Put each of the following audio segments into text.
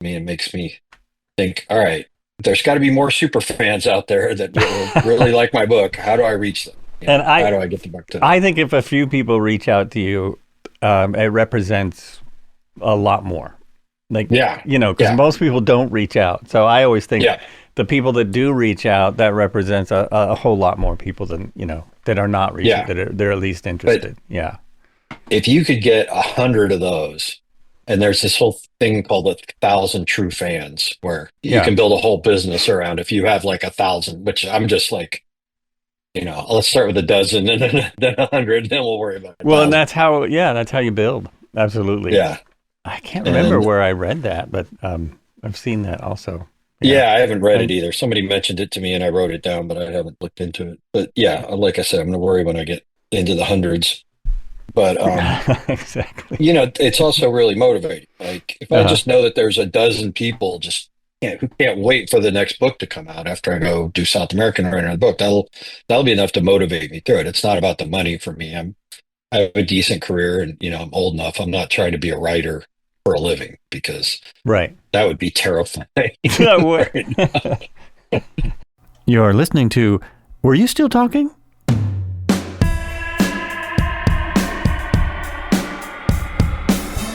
me and makes me think, all right, there's got to be more super fans out there that will really like my book. How do I reach them? And How do I get the book to them? I think if a few people reach out to you, it represents a lot more. Like, Yeah, because yeah, most people don't reach out. So I always think yeah. the people that do reach out, that represents a whole lot more people than, that are not reaching, Yeah. that they're at least But interested. Yeah. if you could get 100 of those, and there's this whole thing called 1,000 true fans, where you Yeah. can build a whole business around if you have like 1,000, which I'm just like, let's start with a dozen and then 100, then we'll worry about a Well, and thousand. that's how you build. Absolutely. Yeah. I can't remember And where I read that, but I've seen that also. Yeah. yeah, I haven't read it And either. Somebody mentioned it to me and I wrote it down, but I haven't looked into it. But yeah, like I said, I'm going to worry when I get into the hundreds. But exactly. it's also really motivating. Like if I Uh-huh. just know that there's a dozen people who can't wait for the next book to come out after I go do South American and write another book, that'll be enough to motivate me through it. It's not about the money for me. I have a decent career and I'm old enough. I'm not trying to be a writer for a living because Right. that would be terrifying right now. You're listening to Were You Still Talking?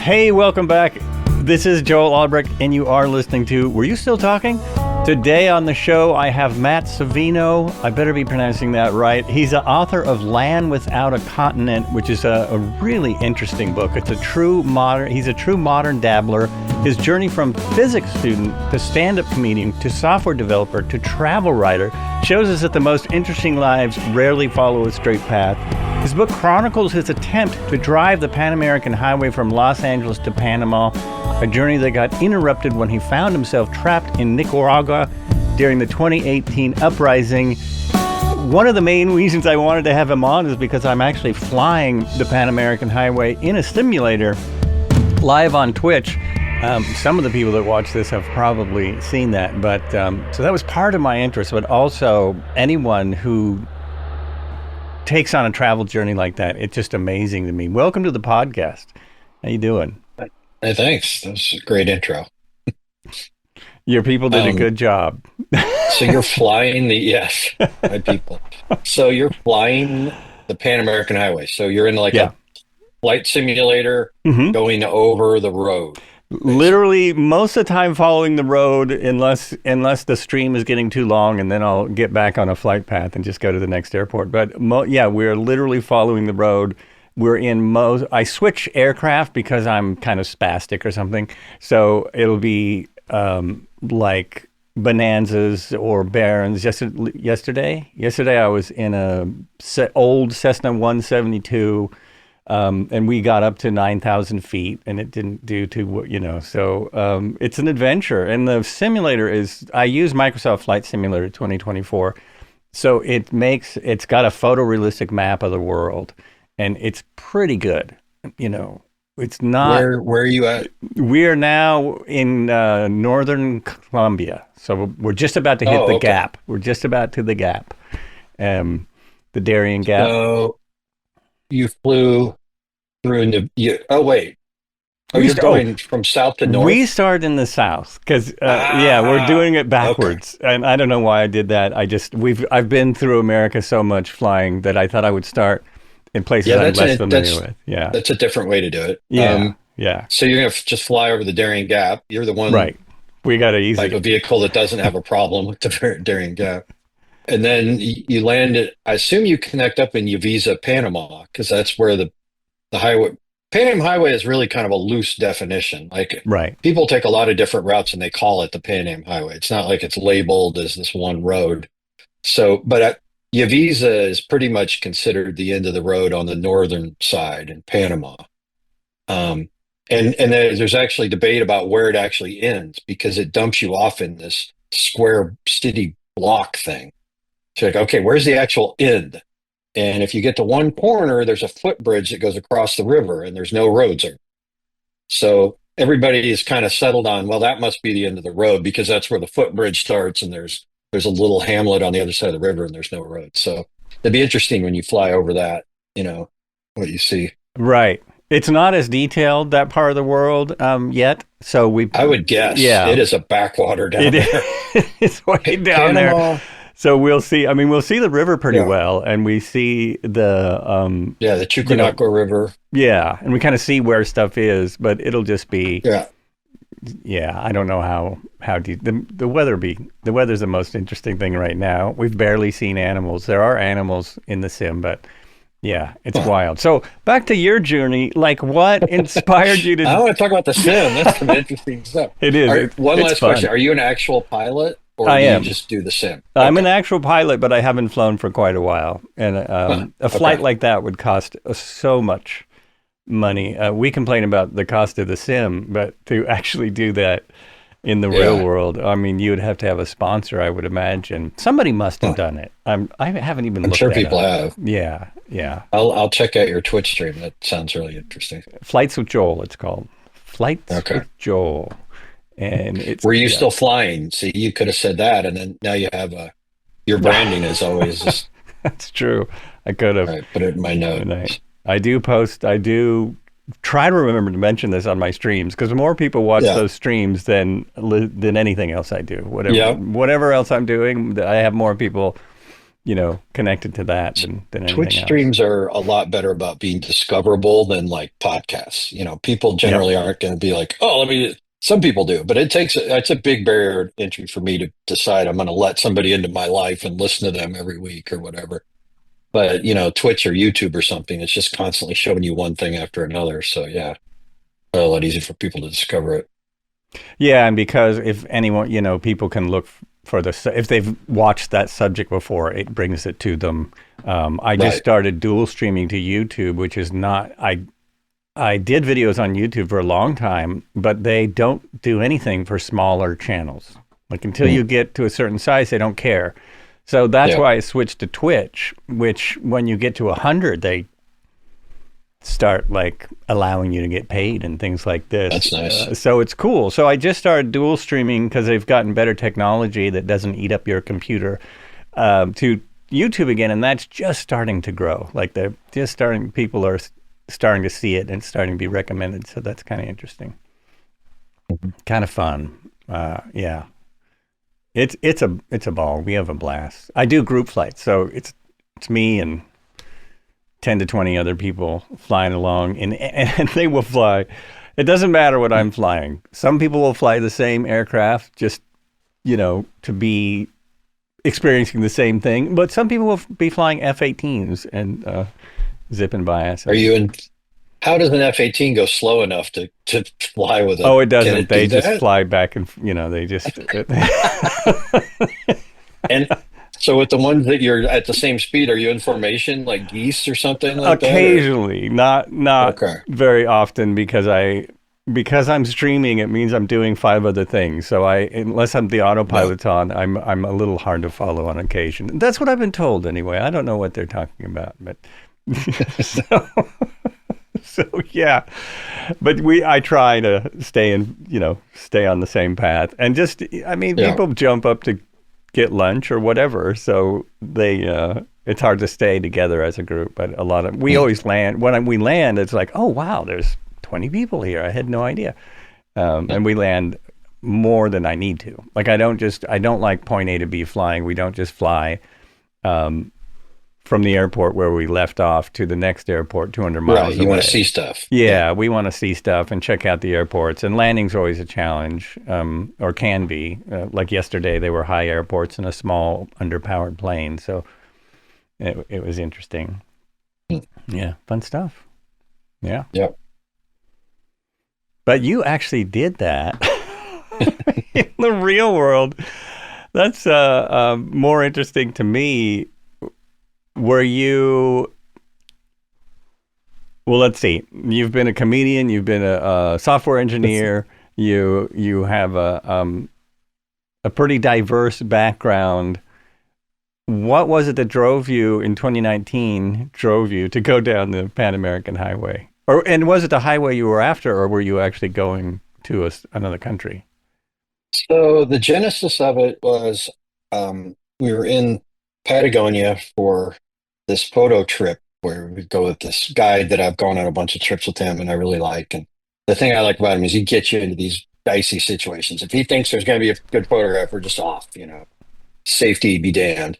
Hey, welcome back. This is Joel Albrecht, and you are listening to Were You Still Talking? Today on the show, I have Matt Savino. I better be pronouncing that right. He's the author of Land Without a Continent, which is a really interesting book. He's a true modern dabbler. His journey from physics student to stand-up comedian to software developer to travel writer shows us that the most interesting lives rarely follow a straight path. His book chronicles his attempt to drive the Pan American Highway from Los Angeles to Panama, a journey that got interrupted when he found himself trapped in Nicaragua during the 2018 uprising. One of the main reasons I wanted to have him on is because I'm actually flying the Pan American Highway in a simulator live on Twitch. Some of the people that watch this have probably seen that, but so that was part of my interest, but also anyone who takes on a travel journey like that, it's just amazing to me. Welcome to the podcast. How you doing? Hey, thanks. That was a great intro. Your people did a Um, good job. so you're flying yes, my people. So you're flying the Pan American Highway. So you're in like Yeah. a flight simulator hmm going over the road, basically. Literally most of the time following the road unless the stream is getting too long, and then I'll get back on a flight path and just go to the next airport. But yeah, we're literally following the road. I switch aircraft because I'm kind of spastic or something. So it'll be like Bonanzas or Barons. Yesterday I was in a old Cessna 172. And we got up to 9,000 feet, and it didn't do too. So it's an adventure. And the simulator I use Microsoft Flight Simulator 2024. So it's got a photorealistic map of the world, and it's pretty good. It's not, Where are you at? we're now in northern Colombia. So we're just about to hit Oh, the okay. gap. We're just about to the gap, the Darien Gap. So you flew through oh wait. Oh, We you're st- oh, going from south to We north? start in the south because, yeah, we're Ah, doing it okay. backwards, and I don't know why I did that. I've been through America so much flying that I thought I would start in places Yeah, I'm less familiar with. Yeah, that's a different way to do it. yeah, yeah. So you're gonna just fly over the Darien Gap. You're the one Right. We got it type easy. of vehicle that doesn't have a problem with the Darien Gap. And then you land it. I assume you connect up in Yavisa, Panama, because that's where the highway. Pan Am Highway is really kind of a loose definition. Like Right. people take a lot of different routes and they call it the Pan Am Highway. It's not like it's labeled as this one road. So, but Yavisa is pretty much considered the end of the road on the northern side in Panama. Um, and there's actually debate about where it actually ends because it dumps you off in this square city block thing. So like, okay, where's the actual end? And if you get to one corner, there's a footbridge that goes across the river and there's no roads there. So everybody is kind of settled on, well, that must be the end of the road because that's where the footbridge starts and there's a little hamlet on the other side of the river and there's no road. So it'd be interesting when you fly over that, what you see. Right. It's not as detailed, that part of the world, yet. So I would guess yeah, it is a backwater it down there. is way down there. Panama, So we'll see. I mean, we'll see the river pretty yeah, well, and we see the, yeah, the you know, Chuquanacua River, yeah, and we kind of see where stuff is, but it'll just be, yeah. yeah. I don't know how deep the weather's the most interesting thing right now. We've barely seen animals. There are animals in the sim, but yeah, it's Huh. wild. So back to your journey. Like, what inspired you I to? want to talk about the sim. That's some interesting stuff. It is. One It's last question: fun. Are you an actual pilot, or I do you am. just do the sim? I'm an Okay. actual pilot, but I haven't flown for quite a while. And Huh. a flight Okay. like that would cost so much money. We complain about the cost of the sim, but to actually do that in the real Yeah. world, I mean, you would have to have a sponsor, I would imagine. Somebody must have Huh. done it. I haven't even I'm looked sure that people up. have. Yeah, yeah. I'll check out your Twitch stream. That sounds really interesting. Flights with Joel, it's called. Flights Okay. with Joel. And it's, Were you yeah. still flying? See, you could have said that, and then now you have your branding is always just. That's true. I could have. All right, put it in my And notes. I do try to remember to mention this on my streams because more people watch Yeah. those streams than anything else I do. Yeah. Whatever else I'm doing, I have more people, connected to that So than anything Twitch else. streams are a lot better about being discoverable than like podcasts. People Yep. generally aren't going to be like, oh, let me. Some people do, but it's a big barrier to entry for me to decide I'm going to let somebody into my life and listen to them every week or whatever. But Twitch or YouTube or something, it's just constantly showing you one thing after another. So yeah, a lot easier for people to discover it. Yeah, and because if anyone, people can look for if they've watched that subject before, it brings it to them. I just Right. started dual streaming to YouTube, which is not I did videos on YouTube for a long time, but they don't do anything for smaller channels. Like until Mm. you get to a certain size, they don't care. So that's Yeah, why I switched to Twitch, which when you get to 100, they start like allowing you to get paid and things like this. that's nice. So it's cool. So I just started dual streaming because they've gotten better technology that doesn't eat up your computer to YouTube again, and that's just starting to grow. Like they're just starting, people are starting to see it and starting to be recommended. So that's kind of interesting, kind of fun. Yeah, it's a ball. We have a blast. I do group flights, so it's me and 10 to 20 other people flying along, and they will fly. It doesn't matter what I'm flying. Some people will fly the same aircraft just to be experiencing the same thing, but some people will be flying F-18s and zipping by us. Are you in? How does an F-18 go slow enough to fly with it? Oh, it Can doesn't. it They do just that? fly back and they just. And so with the ones that you're at the same speed, are you in formation like geese or something like that? Or Occasionally, not okay, very often because I'm streaming. It means I'm doing five other things. So unless I'm the yeah, autopilot on, I'm a little hard to follow on occasion. That's what I've been told anyway. I don't know what they're talking about, but so so yeah. But I try to stay on the same path and just I mean yeah, people jump up to get lunch or whatever, so it's hard to stay together as a group. But we mm, always land when we land. It's like, oh wow, there's 20 people here. I had no idea, yeah, and we land more than I need to. Like I don't like point A to B flying. We don't just fly from the airport where we left off to the next airport 200 right. miles You want to away. see stuff. Yeah, Yeah, we want to see stuff and check out the airports. And landing's always a challenge, or can be. Like yesterday, they were high airports in a small, underpowered plane. So it was interesting. mm, Yeah, fun stuff. Yeah. yeah. But you actually did that in the real world. That's more interesting to me. Were you Well, let's see. You've been a comedian. You've been a software engineer. You have a pretty diverse background. What was it that drove you in 2019? Drove you to go down the Pan American Highway, and was it the highway you were after, or were you actually going to another country? So the genesis of it was we were in Patagonia for this photo trip where we go with this guide that I've gone on a bunch of trips with him and I really like. And the thing I like about him is he gets you into these dicey situations. If he thinks there's going to be a good photograph, we're just off, safety be damned.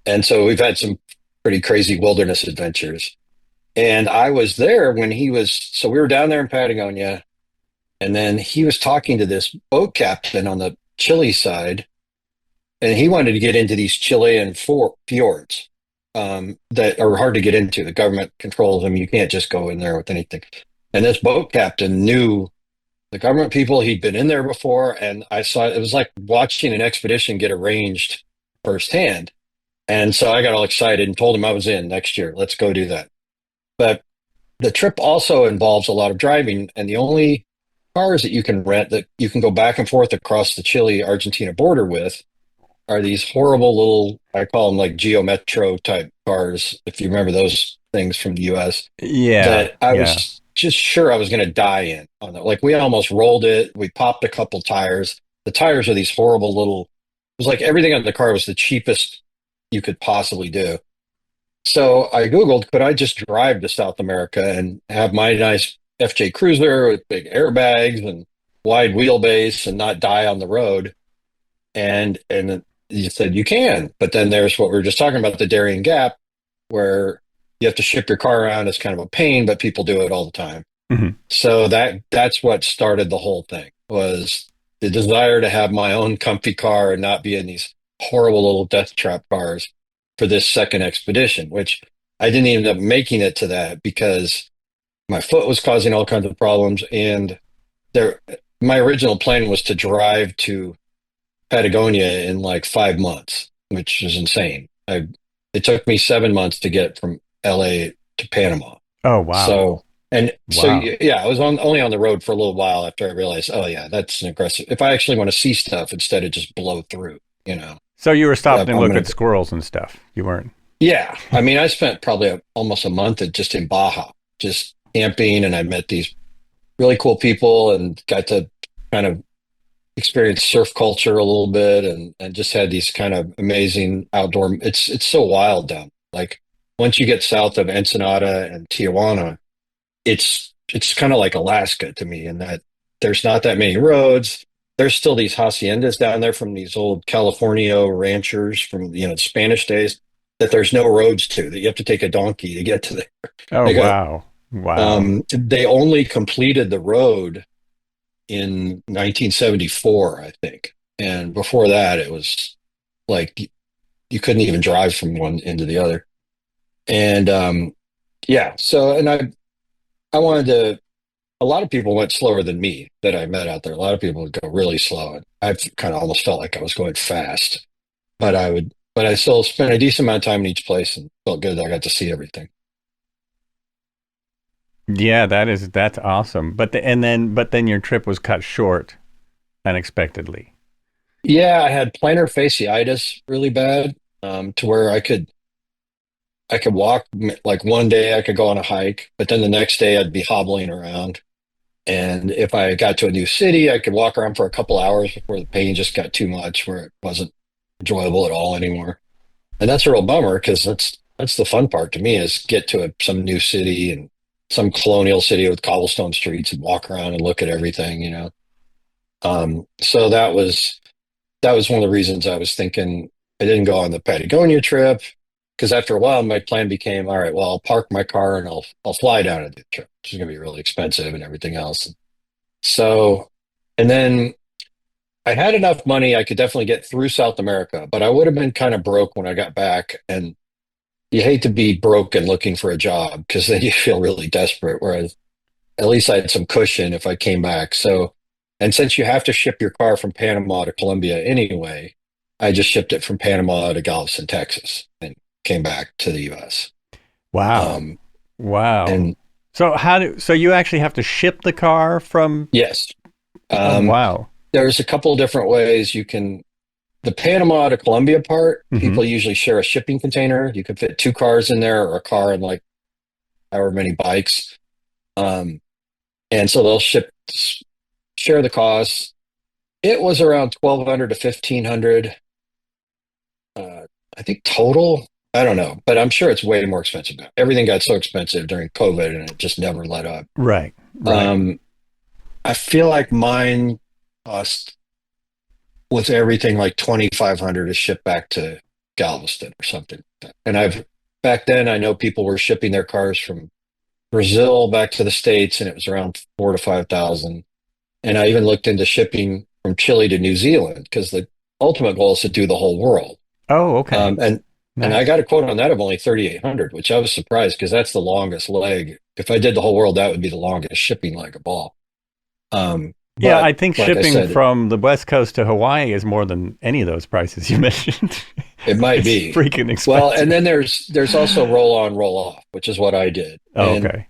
And so we've had some pretty crazy wilderness adventures. And I was there when so we were down there in Patagonia, and then he was talking to this boat captain on the Chile side, and he wanted to get into these Chilean fjords that are hard to get into. The government controls them. You can't just go in there with anything. And this boat captain knew the government people. He'd been in there before, and I saw it was like watching an expedition get arranged firsthand. And so I got all excited and told him I was in next year. Let's go do that. But the trip also involves a lot of driving, and the only cars that you can rent that you can go back and forth across the Chile-Argentina border with are these horrible little, I call them like Geo Metro type cars, if you remember those things from the US, Yeah, that I yeah. was just sure I was going to die in on it. Like we almost rolled it. We popped a couple tires. The tires are these horrible little, it was like everything on the car was the cheapest you could possibly do. So I Googled, could I just drive to South America and have my nice FJ Cruiser with big airbags and wide wheelbase and not die on the road? And you said you can, but then there's what we were just talking about, the Darien Gap, where you have to ship your car around. It's kind of a pain, but people do it all the time. Hmm. So that's what started the whole thing was the desire to have my own comfy car and not be in these horrible little death trap cars for this second expedition, which I didn't even end up making it to that because my foot was causing all kinds of problems. And there, my original plan was to drive to Patagonia in like 5 months, which is insane. It took me 7 months to get from LA to Panama. Oh, wow. So, and so, Wow. yeah, I was only on the road for a little while after I realized, oh yeah, that's an aggressive. If I actually want to see stuff instead of just blow through, So you were stopping and I'm look gonna. at squirrels and stuff. You weren't. Yeah, I mean, I spent probably almost a month just in Baja, just camping, and I met these really cool people and got to kind of experience surf culture a little bit, and just had these kind of amazing outdoor. It's so wild down. Like once you get south of Ensenada and Tijuana, it's kind of like Alaska to me in that there's not that many roads. There's still these haciendas down there from these old California ranchers from Spanish days that there's no roads to, that you have to take a donkey to get to there. Oh, They got wow. Wow. they only completed the road in 1974, I think. And before that, it was like you couldn't even drive from one end to the other. And yeah, so and I wanted to. A lot of people went slower than me that I met out there. A lot of people would go really slow, and I kind of almost felt like I was going fast. But I still spent a decent amount of time in each place and felt good that I got to see everything. Yeah, that's awesome. But then your trip was cut short unexpectedly. Yeah, I had plantar fasciitis really bad, to where I could walk like one day I could go on a hike, but then the next day I'd be hobbling around. And if I got to a new city, I could walk around for a couple hours before the pain just got too much, where it wasn't enjoyable at all anymore. And that's a real bummer because that's the fun part to me is get to some new city and some colonial city with cobblestone streets and walk around and look at everything. So that was one of the reasons I was thinking I didn't go on the Patagonia trip because after a while my plan became, all right, well, I'll park my car and I'll fly down to the trip, which is going to be really expensive and everything else. So, and then I had enough money I could definitely get through South America, but I would have been kind of broke when I got back. And you hate to be broke and looking for a job because then you feel really desperate. Whereas at least I had some cushion if I came back. So, and since you have to ship your car from Panama to Colombia anyway, I just shipped it from Panama to Galveston, Texas, and came back to the US. Wow. Um, Wow. and So you actually have to ship the car from. yes, Oh, um, wow. there's a couple of different ways you can. The Panama to Colombia part, Hmm. people usually share a shipping container. You can fit two cars in there or a car and like however many bikes. Um, and so they'll share the costs. It was around 1,200 to 1,500, I think total. I don't know, but I'm sure it's way more expensive now. Everything got so expensive during COVID and it just never let up. Right, right. Um, I feel like mine cost with everything like 2,500 to ship back to Galveston or something. And I've back then I know people were shipping their cars from Brazil back to the States and it was around 4 to 5 thousand. And I even looked into shipping from Chile to New Zealand because the ultimate goal is to do the whole world. Oh, okay. Um, and and I Nice. got a quote on that of only 3,800, which I was surprised because that's the longest leg. If I did the whole world, that would be the longest shipping leg of all. Yeah, But I think like I shipping said, from the West Coast to Hawaii is more than any of those prices you mentioned. it might It's be. freaking Well, and expensive. then there's also roll on, roll off, which is what I did, Oh, and okay.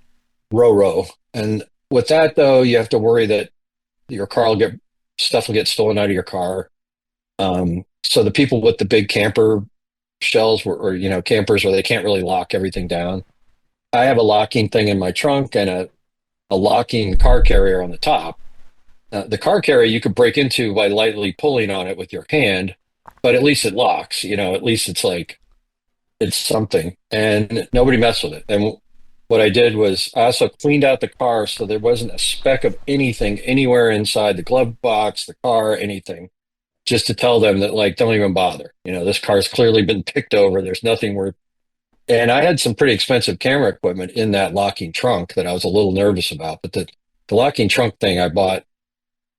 row row. And with that though, you have to worry that your car will get stuff will get stolen out of your car. So the people with the big camper shells or campers where they can't really lock everything down. I have a locking thing in my trunk and a locking car carrier on the top. The car carrier you could break into by lightly pulling on it with your hand, but at least it locks. At least it's like it's something, and nobody messed with it. And what I did was I also cleaned out the car so there wasn't a speck of anything anywhere inside the glove box, the car, anything. Just to tell them that like don't even bother. This car's clearly been picked over. There's nothing worth. And I had some pretty expensive camera equipment in that locking trunk that I was a little nervous about, but the locking trunk thing I bought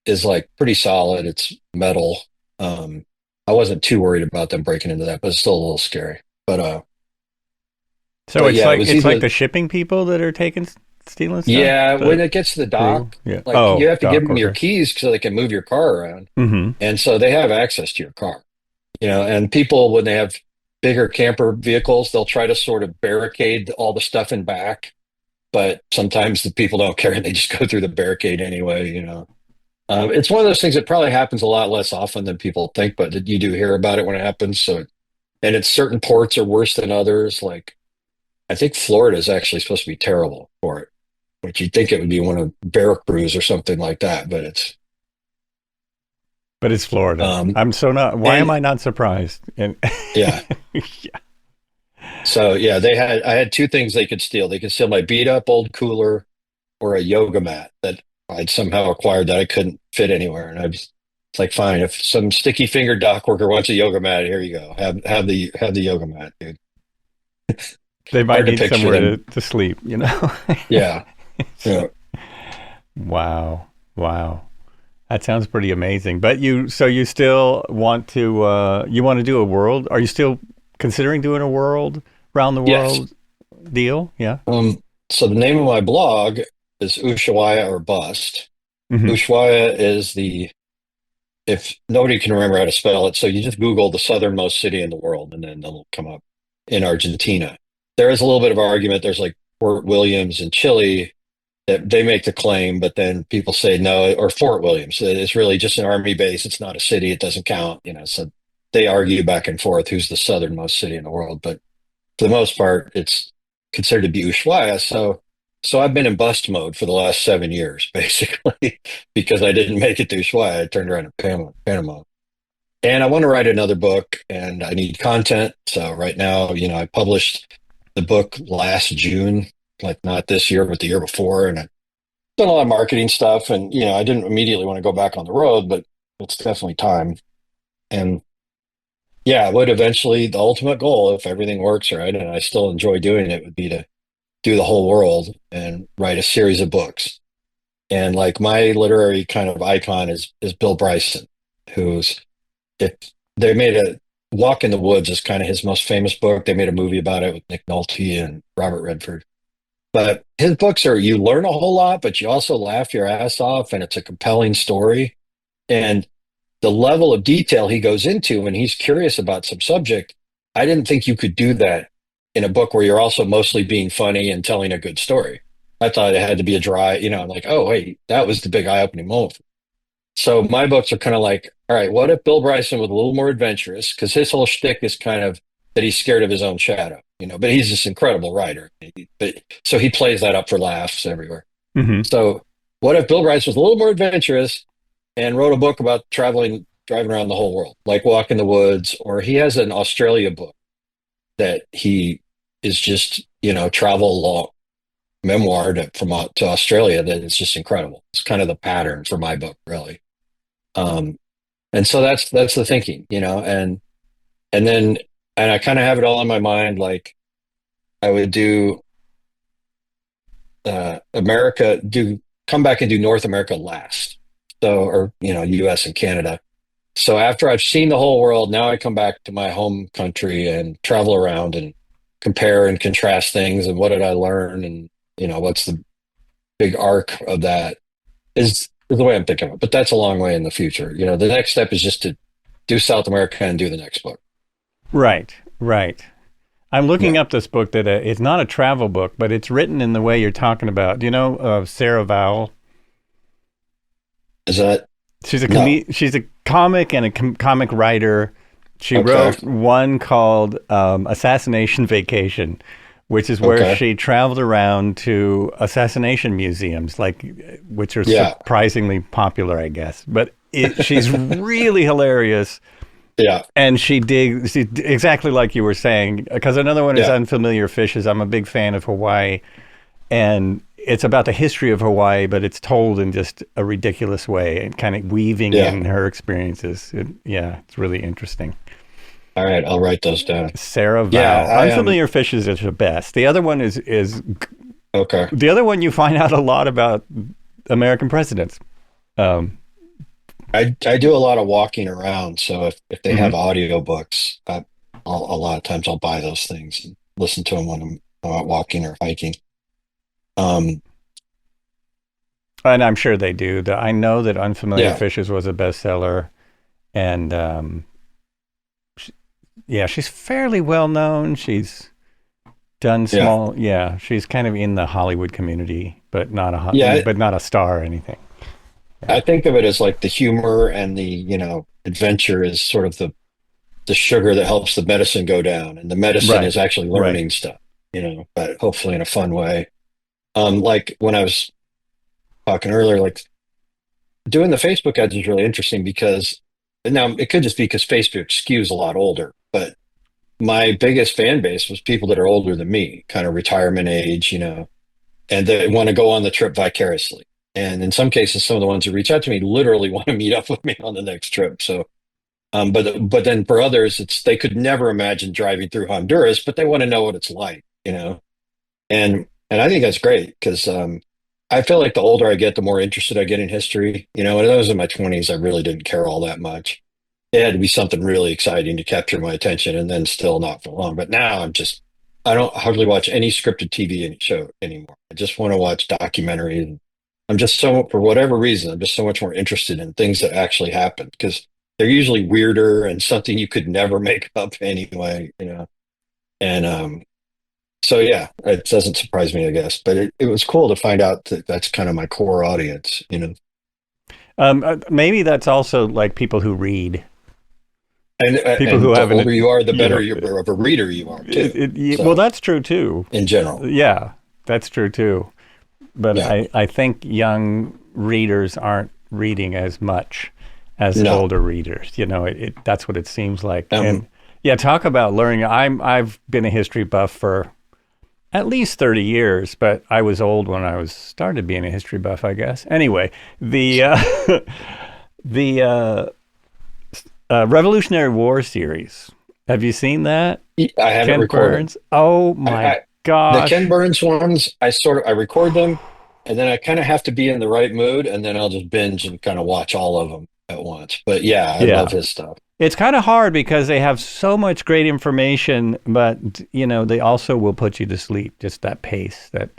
is like pretty solid. It's metal. Um, I wasn't too worried about them breaking into that, but it's still a little scary. But So but it's yeah, it like was it's like either the shipping people that are taking stealing stuff. yeah. When The it gets to the crew. dock, Yeah. like you Oh, have to give doc. them your Okay. keys so they can move your car around, Mm-hmm. and so they have access to your car. And people when they have bigger camper vehicles, they'll try to sort of barricade all the stuff in back, but sometimes the people don't care and they just go through the barricade anyway. It's one of those things that probably happens a lot less often than people think, but you do hear about it when it happens. And it's certain ports are worse than others. Like I think Florida is actually supposed to be terrible for it, which you'd think it would be one of Veracruz or something like that, but it's But it's Florida. um I'm so not. Why am and I not surprised? And yeah. yeah. So yeah, I had two things they could steal. They could steal my beat up old cooler or a yoga mat that I'd somehow acquired that I couldn't fit anywhere. And it's like, fine, if some sticky fingered dock worker wants a yoga mat, here you go. Have the yoga mat, dude. They might Hard to need picture somewhere them. to sleep. Yeah. Yeah. Wow. Wow. That sounds pretty amazing. But you still want to you want to do a world? Are you still considering doing a world round the Yes. world deal? Yeah. So the name of my blog is Ushuaia or Bust. Hmm. Ushuaia is if nobody can remember how to spell it, so you just Google the southernmost city in the world and then it'll come up in Argentina. There is a little bit of argument. There's like Fort Williams in Chile that they make the claim, but then people say no, or Fort Williams. It's really just an army base. It's not a city. It doesn't count. So they argue back and forth who's the southernmost city in the world. But for the most part, it's considered to be Ushuaia. So I've been in bust mode for the last 7 years, basically, because I didn't make it to Ushuaia. I turned around to Panama. And I want to write another book and I need content. So right now, I published the book last June, like not this year, but the year before. And I've done a lot of marketing stuff. And, I didn't immediately want to go back on the road, but it's definitely time. And yeah, I would eventually, the ultimate goal, if everything works right, and I still enjoy doing it, would be to do the whole world and write a series of books. And like my literary kind of icon is Bill Bryson, who's if they made a Walk in the Woods is kind of his most famous book. They made a movie about it with Nick Nolte and Robert Redford. But his books are you learn a whole lot, but you also laugh your ass off, and it's a compelling story. And the level of detail he goes into when he's curious about some subject, I didn't think you could do that in a book where you're also mostly being funny and telling a good story. I thought it had to be a dry, I'm like, oh, wait, that was the big eye opening moment. So my books are kind of like, all right, what if Bill Bryson was a little more adventurous? Because his whole shtick is kind of that he's scared of his own shadow, but he's this incredible writer. But so he plays that up for laughs everywhere. Hmm. So what if Bill Bryson was a little more adventurous and wrote a book about driving around the whole world, like Walk in the Woods, or he has an Australia book that he is just, travel log memoir to Australia that is just incredible. It's kind of the pattern for my book, really. Um, and so that's the thinking, and then and I kind of have it all in my mind. Like I would do America, do come back and do North America last. So, or U.S. and Canada. So after I've seen the whole world, now I come back to my home country and travel around and compare and contrast things and what did I learn and what's the big arc of that is the way I'm thinking of it. But that's a long way in the future. The next step is just to do South America and do the next book. Right, right. I'm looking Yeah. up this book that it's not a travel book, but it's written in the way you're talking about. Do you know Sarah Vowell? Is that no? She's a comic and a comic writer. She Okay. wrote one called Assassination Vacation, which is where Okay. she traveled around to assassination museums, which are Yeah. surprisingly popular, I guess. But she's really hilarious, Yeah. and she's exactly like you were saying. Because another one is Yeah. Unfamiliar Fishes. I'm a big fan of Hawaii, and it's about the history of Hawaii, but it's told in just a ridiculous way and kind of weaving Yeah. in her experiences. Yeah, it's really interesting. All right. I'll write those down. Sarah Yeah. Vowell. I am. Unfamiliar Fishes is the best. The other one is Okay. the other one. You find out a lot about American presidents. Um, I do a lot of walking around, so if they have mhm. audiobooks, a lot of times I'll buy those things and listen to them when I'm out walking or hiking. Um, And I'm sure they do. I know that Unfamiliar yeah, Fishes was a bestseller, and yeah, she's fairly well known. She's done yeah, small. Yeah, she's kind of in the Hollywood community, but yeah. but not a star or anything. I think of it as like the humor and the adventure is sort of the sugar that helps the medicine go down, and the medicine Right, is actually right. learning stuff, but hopefully in a fun way. Like when I was talking earlier, like doing the Facebook ads is really interesting because now it could just be because Facebook skews a lot older, but my biggest fan base was people that are older than me, kind of retirement age, and they want to go on the trip vicariously. And in some cases, some of the ones who reach out to me literally want to meet up with me on the next trip. So, but then for others, it's they could never imagine driving through Honduras, but they want to know what it's like. And I think that's great because I feel like the older I get, the more interested I get in history. When I was in my 20s, I really didn't care all that much. It had to be something really exciting to capture my attention, and then still not for long. But now I don't hardly watch any scripted TV show anymore. I just want to watch documentaries. I'm just for whatever reason, I'm just so much more interested in things that actually happened because they're usually weirder and something you could never make up anyway. And so yeah, it doesn't surprise me, I guess, but it was cool to find out that that's kind of my core audience. Maybe that's also like people who read, And people who and the haven't, older you are, the you better know, you of a reader you are too. well, So that's true too. in general, Yeah, that's true too. But yeah, I think young readers aren't reading as much as no, older readers. That's what it seems like. um, And yeah, talk about learning. I've been a history buff for at least 30 years, but I was old when I was started being a history buff, I guess. Anyway, the the Revolutionary War series. Have you seen that? I haven't Ken recorded. Burns. Oh I, my I the Ken gosh. Burns ones, I record them, and then I kind of have to be in the right mood, and then I'll just binge and kind of watch all of them at once. But yeah, I love Yeah. his stuff. It's kind of hard because they have so much great information, but they also will put you to sleep. Just that pace, that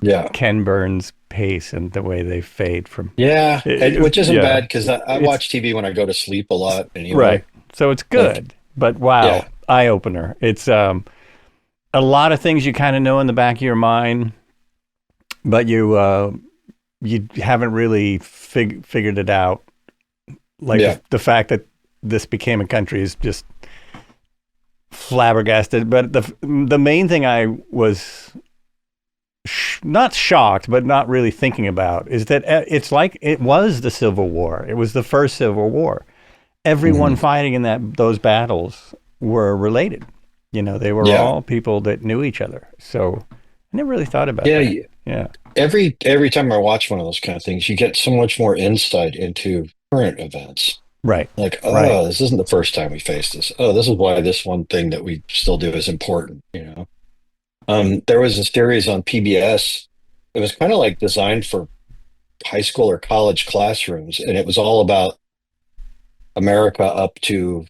Yeah, Ken Burns pace, and the way they fade from. yeah, which isn't Yeah, bad because I it's watch TV when I go to sleep a lot right. anyway. So it's Like, good, but wow, yeah, eye opener. It's a lot of things you kind of know in the back of your mind, but you haven't really figured it out. Like yeah, the fact that this became a country is just flabbergasted. But the main thing I was not shocked, but not really thinking about is that it's like it was the Civil War. It was the first Civil War. Everyone hmm fighting in those battles were related. They were Yeah. all people that knew each other. So I never really thought about Yeah. that. Yeah. Every time I watch one of those kind of things, you get so much more insight into current events. Right. Like, Right. oh, this isn't the first time we faced this. Oh, this is why this one thing that we still do is important. There was a series on PBS. It was kind of like designed for high school or college classrooms, and it was all about America up to,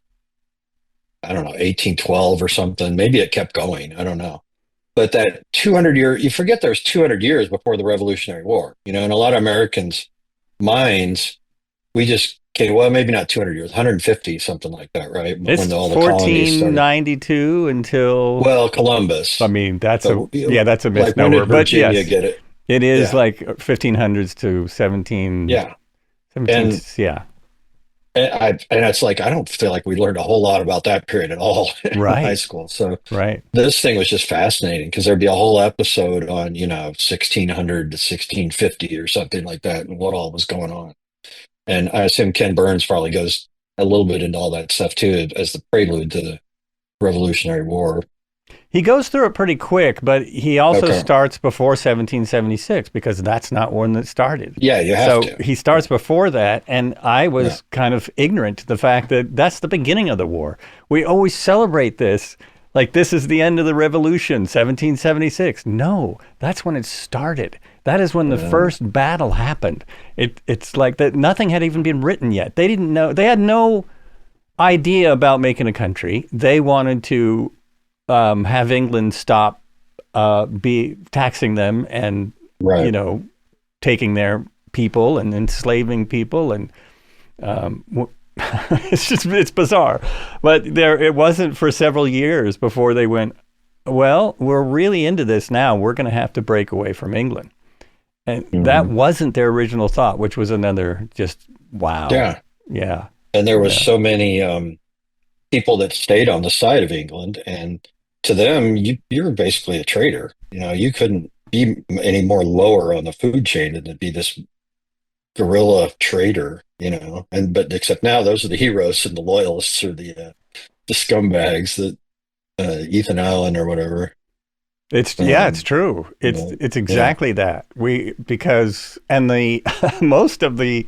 I don't know, 1812 or something. Maybe it kept going. I don't know. But that 200 year, you forget there's 200 years before the Revolutionary War, and a lot of Americans' minds, we just, okay, well, maybe not 200 years, 150, something like that, right? It's When all the colonies started. 1492 until, Well, I Columbus, mean, but that's a like when misnomer, did but Virginia yes, get it? it is Yeah, like 1500s to yeah. 17, And yeah. and it's like I don't feel like we learned a whole lot about that period at all in high Right. school. So Right. this thing was just fascinating because there'd be a whole episode on 1600 to 1650 or something like that, and what all was going on. And I assume Ken Burns probably goes a little bit into all that stuff too as the prelude to the Revolutionary War. He goes through it pretty quick, but he also Okay. starts before 1776 because that's not when it started. Yeah, you have So to. he starts before that, and I Yeah. was kind of ignorant to the fact that that's the beginning of the war. We always celebrate this like this is the end of the revolution, 1776. No, that's when it started. That is when the Yeah. first battle happened. It's like that nothing had even been written yet. They didn't know. They had no idea about making a country. They wanted to have England stop be taxing them and you Right. know taking their people and enslaving people and um, it's bizarre, but there it wasn't for several years before they went. Well, we're really into this now. We're going to have to break away from England, and that Mhm. wasn't their original thought, which was another just wow. Yeah. Yeah, And there was yeah, so many people that stayed on the side of England, and to them, you were basically a traitor. You couldn't be any more lower on the food chain than to be this guerrilla traitor. And but except now, those are the heroes, and the loyalists are the scumbags that Ethan Allen or whatever. it's Um, true. but, It's yeah, exactly that. We because and the most of the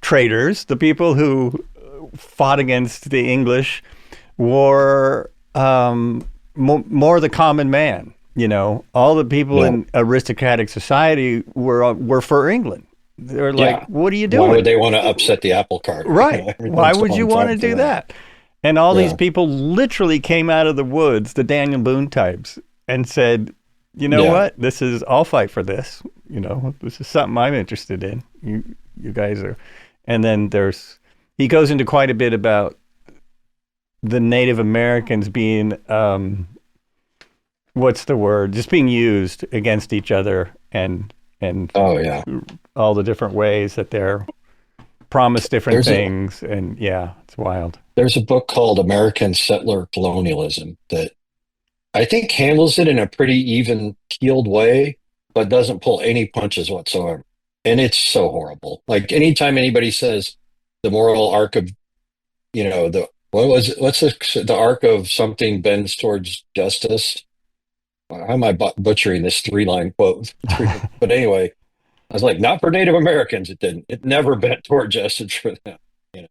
traitors, the people who fought against the English, were more the common man. All the people yeah, in aristocratic society were for England. They're like, yeah. "What are you Why would doing?" they want to upset the apple cart? Right. Why Everyone's would you going want to fighting for do them. that? And all these Yeah, people literally came out of the woods, the Daniel Boone types, and said, "You know yeah, what? I'll fight for this. This is something I'm interested in. You guys are." And then he goes into quite a bit about the Native Americans being, what's the word? Just being used against each other and oh yeah. all the different ways that they're promised different There's a things. And yeah, it's wild. there's a book called American Settler Colonialism that I think handles it in a pretty even keeled way, but doesn't pull any punches whatsoever. And it's so horrible. Like anytime anybody says the moral arc of, the what was it? What's the arc of something bends towards justice? How am I butchering this three-line quote? But anyway, I was like, not for Native Americans, it didn't. It never bent toward justice for them. You know,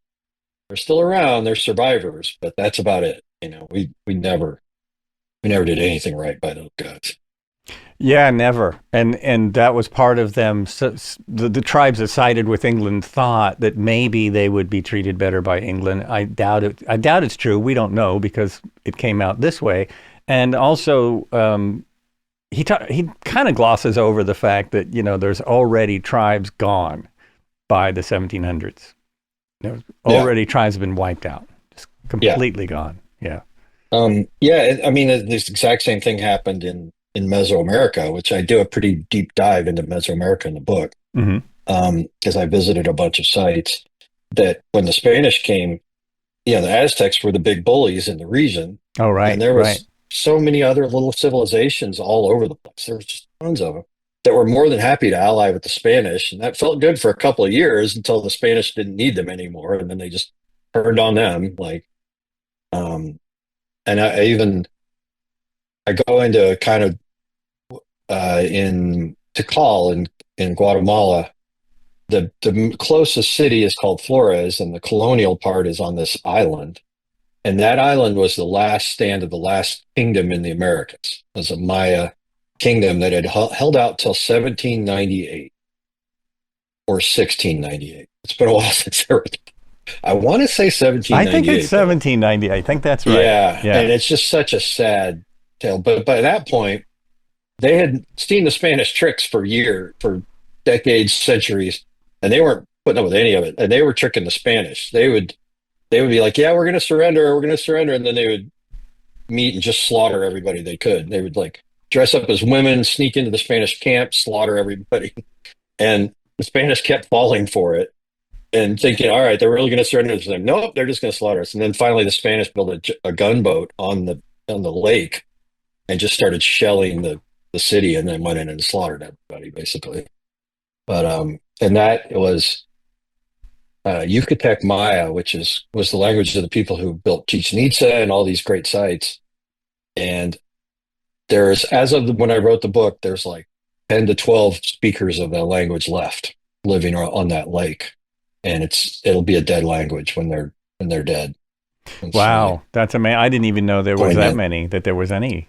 they're still around, they're survivors, but that's about it. We never did anything right by those guys. Yeah, never. And that was part of them. So, the tribes that sided with England thought that maybe they would be treated better by England. I doubt it. I doubt it's true. We don't know because it came out this way. And also, he kind of glosses over the fact that there's already tribes gone by the 1700s. Yeah, Already tribes have been wiped out, just yeah. completely gone. Yeah. Yeah, I mean, this exact same thing happened in Mesoamerica, which I do a pretty deep dive into Mesoamerica in the book, Hmm. because I visited a bunch of sites that when the Spanish came, the Aztecs were the big bullies in the region, Oh, and right, there right. was so many other little civilizations all over the place. There was just tons of them that were more than happy to ally with the Spanish, and that felt good for a couple of years until the Spanish didn't need them anymore, and then they just turned on them. Like, um, and I even I go into kind of in Tikal in Guatemala. The closest city is called Flores, and the colonial part is on this island. And that island was the last stand of the last kingdom in the Americas. It was a Maya kingdom that had held out till 1798 or 1698. It's been a while since I want to say I think it's 1798, but 1790. I think that's right. yeah, Yeah. and it's just such a sad tale. But by that point, they had seen the Spanish tricks for decades, centuries, and they weren't putting up with any of it. And they were tricking the Spanish. They would be like, "Yeah, we're going to surrender. We're going to surrender," and then they would meet and just slaughter everybody they could. They would like dress up as women, sneak into the Spanish camp, slaughter everybody, and the Spanish kept falling for it and thinking, "All right, they're really going to surrender to them." Nope, they're just going to slaughter us. And then finally, the Spanish built a gunboat on the lake and just started shelling the city, and then went in and slaughtered everybody basically. But and that was Yucatec Maya, which was the language of the people who built Chichen Itza and all these great sites. And there's, as of when I wrote the book, there's like 10 to 12 speakers of that language left living on that lake, and it'll be a dead language when they're dead. It's really Wow, that's amazing. I didn't even know there was that poignant. many, that there was any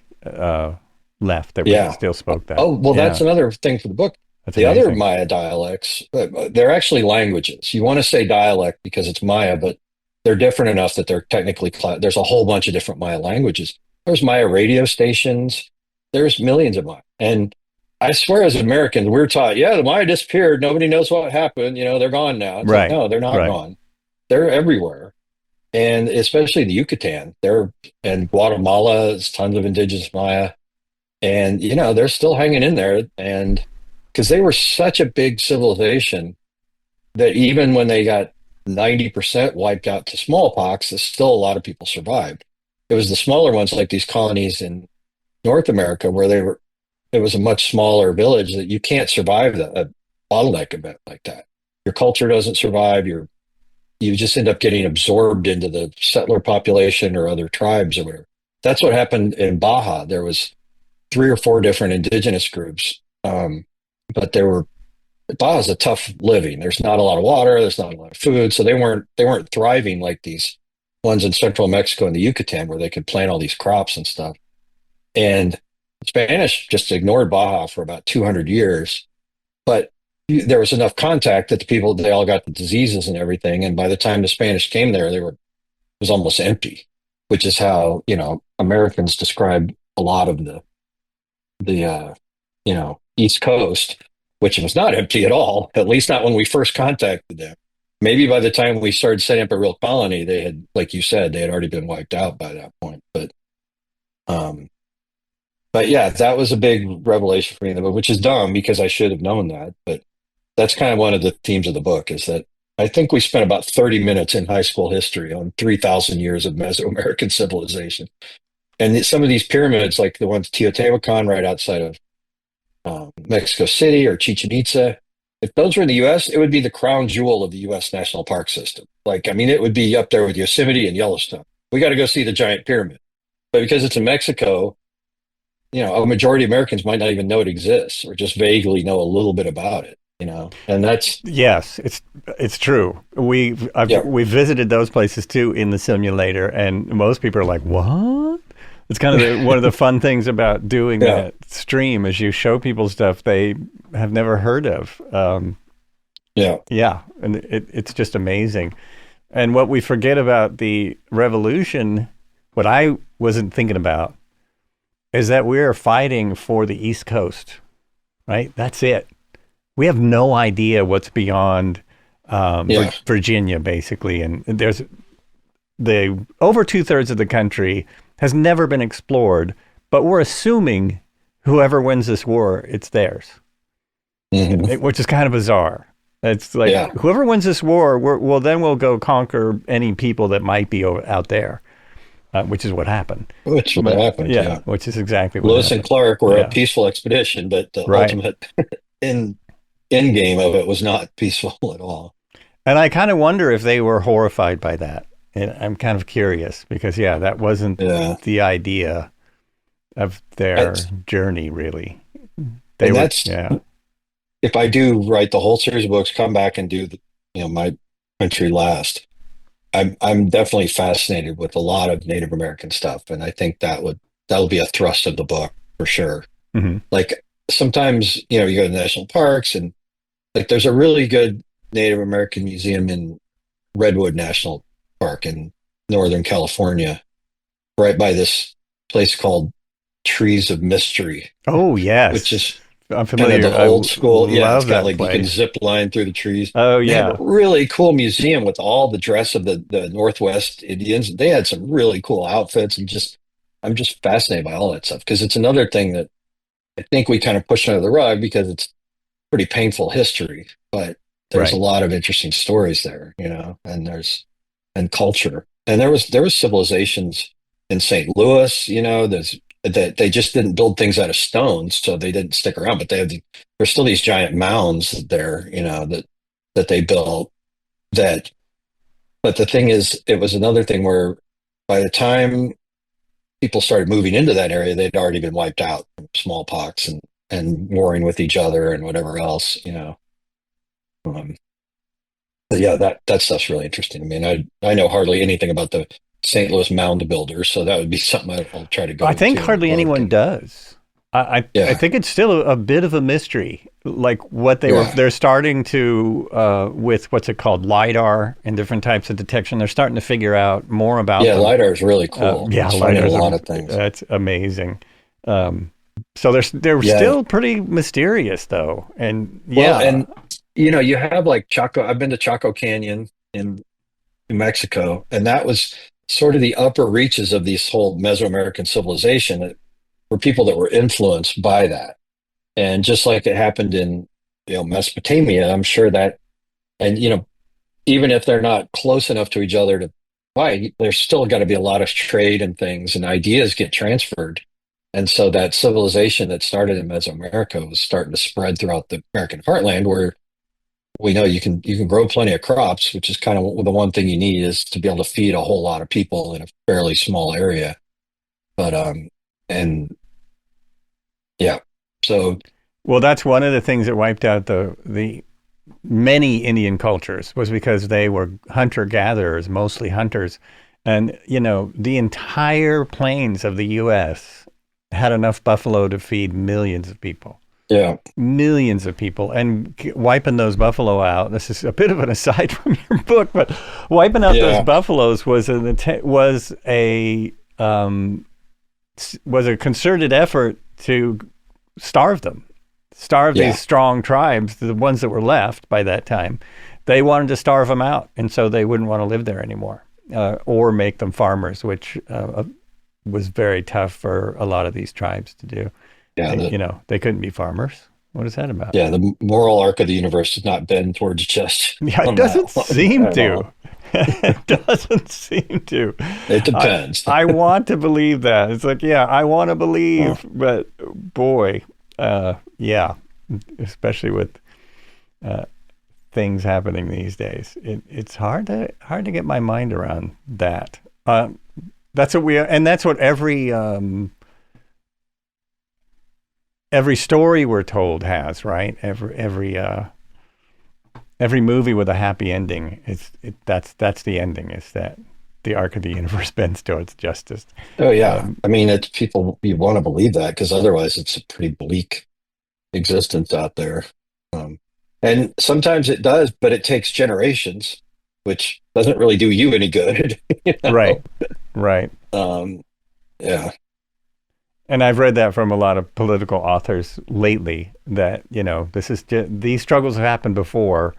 left that Yeah. still spoke that. Oh, well, that's Yeah, another thing for the book. that's The other amazing. Maya dialects, they're actually languages. You want to say dialect because it's Maya, but they're different enough that they're technically, there's a whole bunch of different Maya languages. There's Maya radio stations. There's millions of Maya. And I swear, as Americans, we're taught, yeah, the Maya disappeared. Nobody knows what happened. They're gone now. It's like, Right, no, they're not right. gone. They're everywhere. And especially the Yucatan, and Guatemala, there's tons of indigenous Maya. And, they're still hanging in there. And because they were such a big civilization that even when they got 90% wiped out to smallpox, there's still a lot of people survived. It was the smaller ones, like these colonies in North America, where it was a much smaller village, that you can't survive a bottleneck event like that. Your culture doesn't survive. You just end up getting absorbed into the settler population or other tribes or whatever. That's what happened in Baja. There was three or four different indigenous groups, but Baja's a tough living. There's not a lot of water. There's not a lot of food, so they weren't thriving like these ones in central Mexico and the Yucatan, where they could plant all these crops and stuff. And the Spanish just ignored Baja for about 200 years, but there was enough contact that they all got the diseases and everything. And by the time the Spanish came there, it was almost empty, which is how, Americans described a lot of the East Coast, which was not empty at all, at least not when we first contacted them. Maybe by the time we started setting up a real colony, they had, like you said, they had already been wiped out by that point. Um, but yeah, that was a big revelation for me, which is dumb because I should have known that. But that's kind of one of the themes of the book, is that I think we spent about 30 minutes in high school history on 3,000 years of Mesoamerican civilization. And some of these pyramids, like the ones Teotihuacan right outside of Mexico City, or Chichen Itza, if those were in the U.S., it would be the crown jewel of the U.S. national park system. Like, I mean, it would be up there with Yosemite and Yellowstone. We got to go see the giant pyramid. But because it's in Mexico, a majority of Americans might not even know it exists, or just vaguely know a little bit about it. And that's, Yes, it's true. yeah, We visited those places too in the simulator, and most people are like, "What?" It's kind of one of the fun things about doing yeah, that stream is you show people stuff they have never heard of. yeah, Yeah, and it's just amazing. And what we forget about the revolution, what I wasn't thinking about, is that we're fighting for the East Coast, right? That's it. We have no idea what's beyond yeah. Virginia, basically. And there's the over 2/3 of the country has never been explored, but we're assuming whoever wins this war, it's theirs, Hmm. which is kind of bizarre. It's like Yeah. whoever wins this war, then we'll go conquer any people that might be out there, which is what happened. Which what But happened. yeah, Yeah. which is exactly what Lewis and happened. Clark were a Yeah, peaceful expedition, but the right. ultimate end end game of it was not peaceful at all. And I kind of wonder if they were horrified by that. And I'm kind of curious because, yeah, that wasn't Yeah. the idea. of their That's, journey, really. They and were, that's, yeah. if I do write the whole series of books, come back and do my country last. I'm definitely fascinated with a lot of Native American stuff, and I think that would be a thrust of the book for sure. Hmm. Like sometimes, you go to national parks and like there's a really good Native American museum in Redwood National Park in Northern California, right by this place called Trees of Mystery, Oh, which yes. is I'm kind of familiar. the old school. Yeah, it's Love got that like you can place. zip line through the trees. Oh, They have a yeah. really cool museum with all the dress of the Northwest Indians. They had some really cool outfits and I'm just fascinated by all that stuff because it's another thing that I think we kind of push under the rug because it's pretty painful history, but there's a Right. lot of interesting stories there, and and culture. And there was civilizations in St. Louis, that they just didn't build things out of stone, so they didn't stick around. But there's still these giant mounds there, that they built. That, but the thing is, it was another thing where by the time people started moving into that area, they'd already been wiped out from smallpox and warring with each other and whatever else. Um, but yeah, that stuff's really interesting. I mean, I know hardly anything about the St. Louis mound builders, so that would be something I'll try to I go think to in the hardly book. anyone And does. I yeah, think it's still a bit of a mystery, like what yeah, they're starting to with what's it called, lidar and different types of detection. They're starting to figure out more about yeah, them. lidar is really cool. Yeah, It's finding a lidars lot are of things. that's amazing. Um, so they're Yeah, still pretty mysterious though, and well, yeah, and you have like Chaco. I've been to Chaco Canyon in New Mexico, and that was sort of the upper reaches of this whole Mesoamerican civilization. That were people that were influenced by that. And just like it happened in Mesopotamia, I'm sure that, and even if they're not close enough to each other to fight, there's still got to be a lot of trade and things, and ideas get transferred. And so that civilization that started in Mesoamerica was starting to spread throughout the American heartland, where we know you can grow plenty of crops, which is kind of the one thing you need is to be able to feed a whole lot of people in a fairly small area. But and yeah, so well, that's one of the things that wiped out the many Indian cultures was because they were hunter gatherers, mostly hunters. And, the entire plains of the US had enough buffalo to feed millions of people. yeah, Millions of people. And wiping those buffalo out, this is a bit of an aside from your book, but wiping out those yeah, buffaloes um, was a concerted effort to starve them, starve these yeah. strong tribes, the ones that were left by that time. They wanted to starve them out, and so they wouldn't want to live there anymore, or make them farmers, which was very tough for a lot of these tribes to do. Yeah, They couldn't be farmers. What is that about? yeah, the moral arc of the universe does not bend towards justice Yeah, it on that doesn't one seem at to. all. It doesn't seem to. It I depends. I want to believe that. It's like, yeah, I want to Uh, believe, but boy, yeah, especially with uh, things happening these days, it's hard to get my mind around that. That's what and that's what every story we're told has, right? Every movie with a happy ending that's the ending, is that the arc of the universe bends towards justice. oh yeah, Um, I mean, it's people you want to believe that because otherwise it's a pretty bleak existence out there. Um, and sometimes it does, but it takes generations, which doesn't really do you any good, you right, know. right. Um, yeah, And I've read that from a lot of political authors lately, that these struggles have happened before,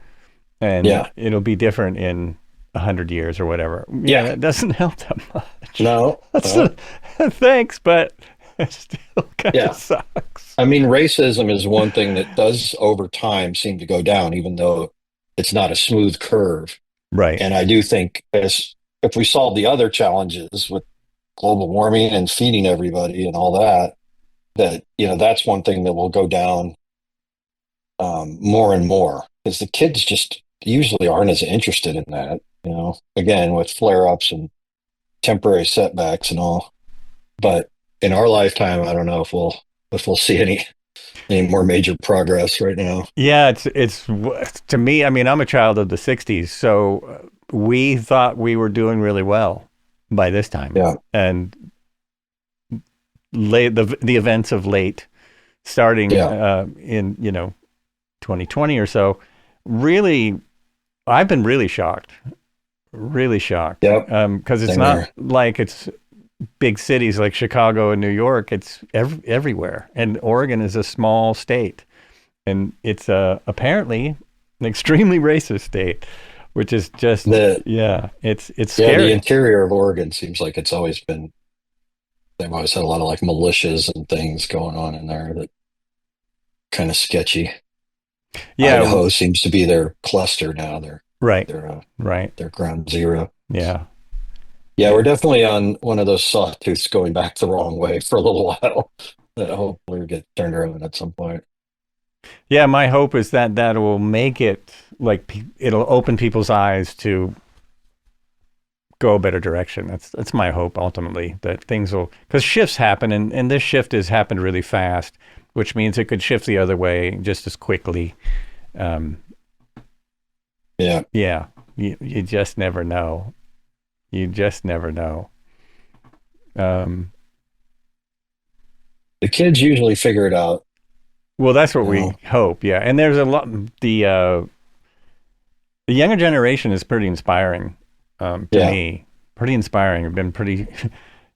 and yeah, it'll be different in 100 years or whatever. Yeah, yeah. that doesn't help that much. No, That's thanks, but it still kind of yeah. sucks. I mean, racism is one thing that does over time seem to go down, even though it's not a smooth curve. Right. And I do think as if we solve the other challenges with global warming and feeding everybody and all that, that that's one thing that will go down more and more because the kids just usually aren't as interested in that. Again with flare ups and temporary setbacks and all. But in our lifetime, I don't know if we'll see any more major progress right now. Yeah, it's to me. I mean, I'm a child of the '60s, so we thought we were doing really well by this time, Yeah, and late the events of late, starting yeah, in 2020 or so, really, I've been really shocked, yep. because it's Same not here. like it's big cities like Chicago and New York. It's everywhere, and Oregon is a small state, and it's apparently an extremely racist state, which is just The yeah, it's Yeah, the scary. interior of Oregon seems like it's always been, they've always had a lot of like militias and things going on in there that kind of sketchy. Yeah, Idaho seems to be their cluster now, right, their right, their ground zero. yeah. Yeah, Yeah. we're definitely on one of those sawtooths going back the wrong way for a little while. That hopefully will get turned around at some point. Yeah, my hope is that that will make it like it'll open people's eyes to go a better direction. That's my hope ultimately, that things will, because shifts happen, and this shift has happened really fast, which means it could shift the other way just as quickly. Um, Yeah, yeah, you just never know. You just never know. Um, the kids usually figure it out, well, that's what you we know. hope. Yeah, and there's a lot. The younger generation is pretty inspiring, to Yeah, me. Pretty inspiring. I've been pretty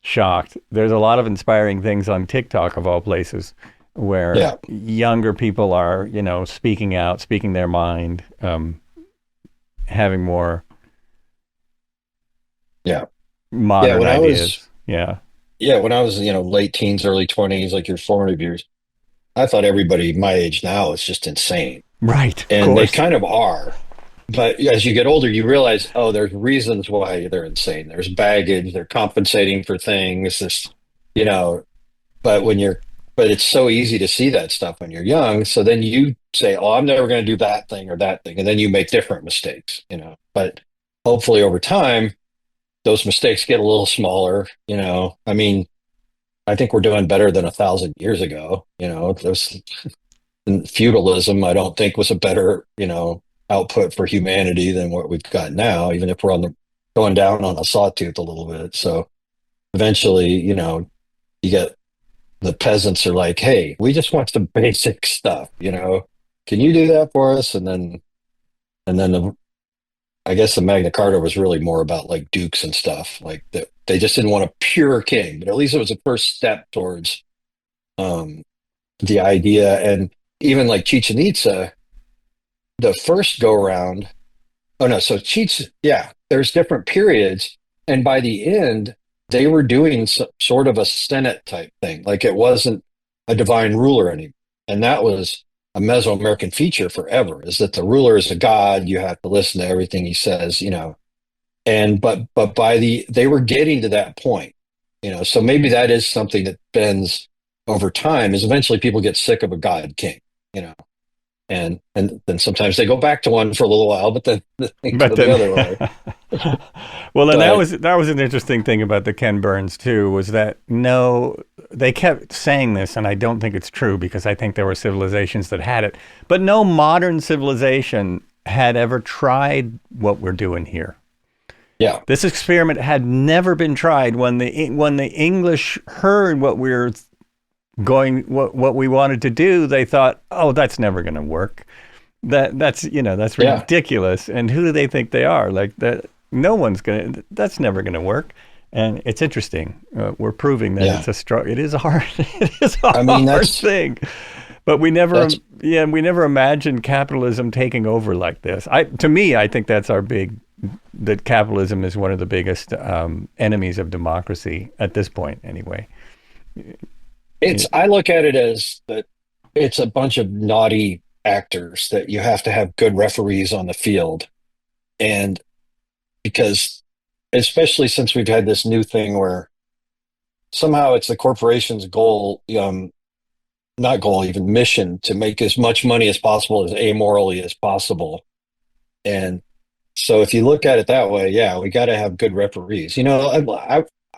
shocked. There's a lot of inspiring things on TikTok of all places, where yeah, younger people are, speaking out, speaking their mind, having more yeah, yeah. modern ideas. Yeah. When I was, late teens, early 20s, like your formative years, I thought everybody my age now is just insane. Right. Of And they course. kind of are. But as you get older, you realize, oh, there's reasons why they're insane. There's baggage, they're compensating for things, this, you know, but but it's so easy to see that stuff when you're young. So then you say, oh, I'm never going to do that thing or that thing. And then you make different mistakes. But hopefully over time, those mistakes get a little smaller. I mean, I think we're doing better than 1,000 years ago. There's feudalism, I don't think was a better, output for humanity than what we've got now, even if we're on the going down on a sawtooth a little bit. So eventually, you get the peasants are like, hey, we just want some basic stuff. Can you do that for us? And then I guess the Magna Carta was really more about like dukes and stuff. Like that they just didn't want a pure king, but at least it was a first step towards um the idea. And even like Chichen Itza, the first go around. Oh no, so cheats, yeah, there's different periods. And by the end, they were doing sort of a Senate type thing. Like it wasn't a divine ruler anymore. And that was a Mesoamerican feature forever, is that the ruler is a god. You have to listen to everything he says. And but by they were getting to that point. So maybe that is something that bends over time, is eventually people get sick of a god king, you know and then sometimes they go back to one for a little while, but then they But go the then, other way. well, and that But was an interesting thing about the Ken Burns too, was that no, they kept saying this, and I don't think it's true, because I think there were civilizations that had it, but no modern civilization had ever tried what we're doing here. yeah, This experiment had never been tried. When the English heard what we wanted to do, they thought, oh, that's never going to work. That's yeah, ridiculous. And who do they think they are? Like that, no one's gonna. That's never gonna work. And it's interesting. We're proving that yeah. it is a hard, it is a I mean, hard thing. But that's we never imagined capitalism taking over like this. To me, I think that capitalism is one of the biggest enemies of democracy at this point, anyway. it's. I look at it as that it's a bunch of naughty actors that you have to have good referees on the field, and because especially since we've had this new thing where somehow it's the corporation's goal, not goal, even mission, to make as much money as possible, as amorally as possible. And so if you look at it that way, yeah, we got to have good referees.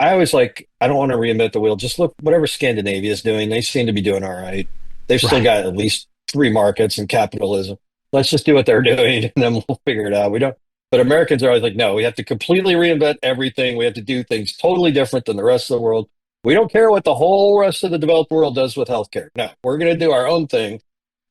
I always like, I don't want to reinvent the wheel. Just look, whatever Scandinavia is doing, they seem to be doing all right. They've still Right. got at least three markets and capitalism. Let's just do what they're doing and then we'll figure it out. We don't, but Americans are always like, no, we have to completely reinvent everything. We have to do things totally different than the rest of the world. We don't care what the whole rest of the developed world does with healthcare. No, we're going to do our own thing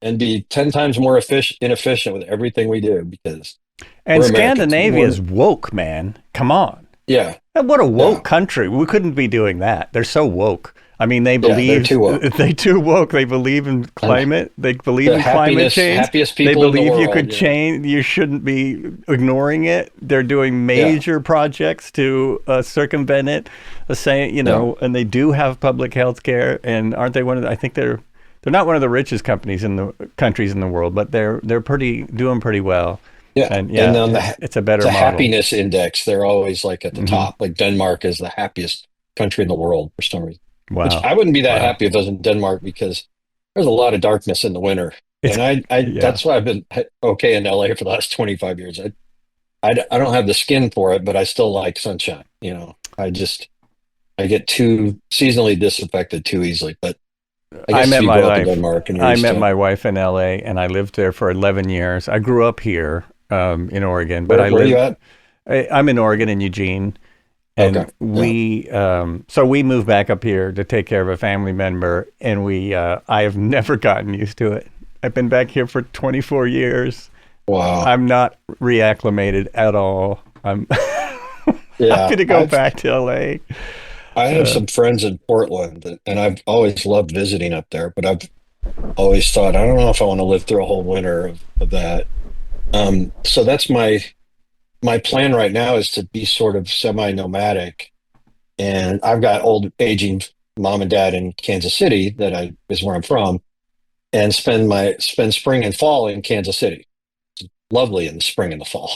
and be 10 times more inefficient with everything we do because And we're Americans. Scandinavia's woke, man. Come on. Yeah, What a yeah, woke country. We couldn't be doing that. They're so woke. I mean, they yeah, they're believe too woke. they too woke. They believe in And climate. They believe the in climate change. happiest They people in the believe you world, could you know. change. You shouldn't be ignoring it. They're doing Yeah, major projects to circumvent it. Saying, yeah, and they do have public health care. And aren't they one of the, I think they're not one of the richest companies in the countries in the world, but they're pretty doing pretty well. yeah. And And yeah, then it's a better the model. happiness index, they're always like at the Hmm. top. Like Denmark is the happiest country in the world for some reason. Which Wow. I wouldn't be that Wow. happy if I was in Denmark because there's a lot of darkness in the winter. It's And I yeah. that's why I've been okay in LA for the last 25 years. I don't have the skin for it, but I still like sunshine. I get too seasonally disaffected too easily. But I I guess if met you my grow up in life. Denmark and you're I used met to it. my wife in LA, and I lived there for 11 years. I grew up here in Oregon, but Where are you at? I'm in Oregon in Eugene, Okay. and Yeah. we moved back up here to take care of a family member, and I have never gotten used to it. I've been back here for 24 years. Wow. I'm not reacclimated at all. I'm Yeah. happy to go back to LA. I have Uh, some friends in Portland and I've always loved visiting up there, but I've always thought I don't know if I want to live through a whole winter of that. So that's my plan right now is to be sort of semi-nomadic. And I've got old aging mom and dad in Kansas City that I is where I'm from, and spend spring and fall in Kansas City. Lovely in the spring and the fall.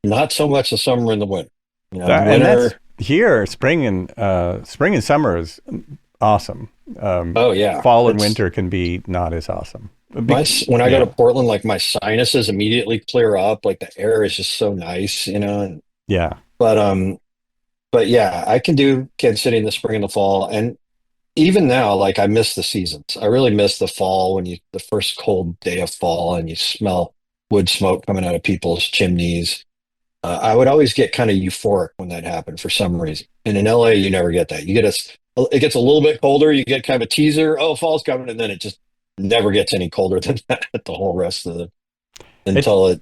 Not so much the summer and the winter. The and that's winter, here. Spring and summer is awesome. oh yeah. Fall and It's winter can be not as awesome. when I go to Yeah, Portland, like my sinuses immediately clear up. Like the air is just so nice. yeah. But but yeah, I can do Kansas City in the spring and the fall. And even now, like I miss the seasons. I really miss the fall when the first cold day of fall and you smell wood smoke coming out of people's chimneys. I would always get kind of euphoric when that happened for some reason. And in LA, you never get that. It gets a little bit colder. You get kind of a teaser. Oh, fall's coming, and then it just never gets any colder than that the whole rest of the It's until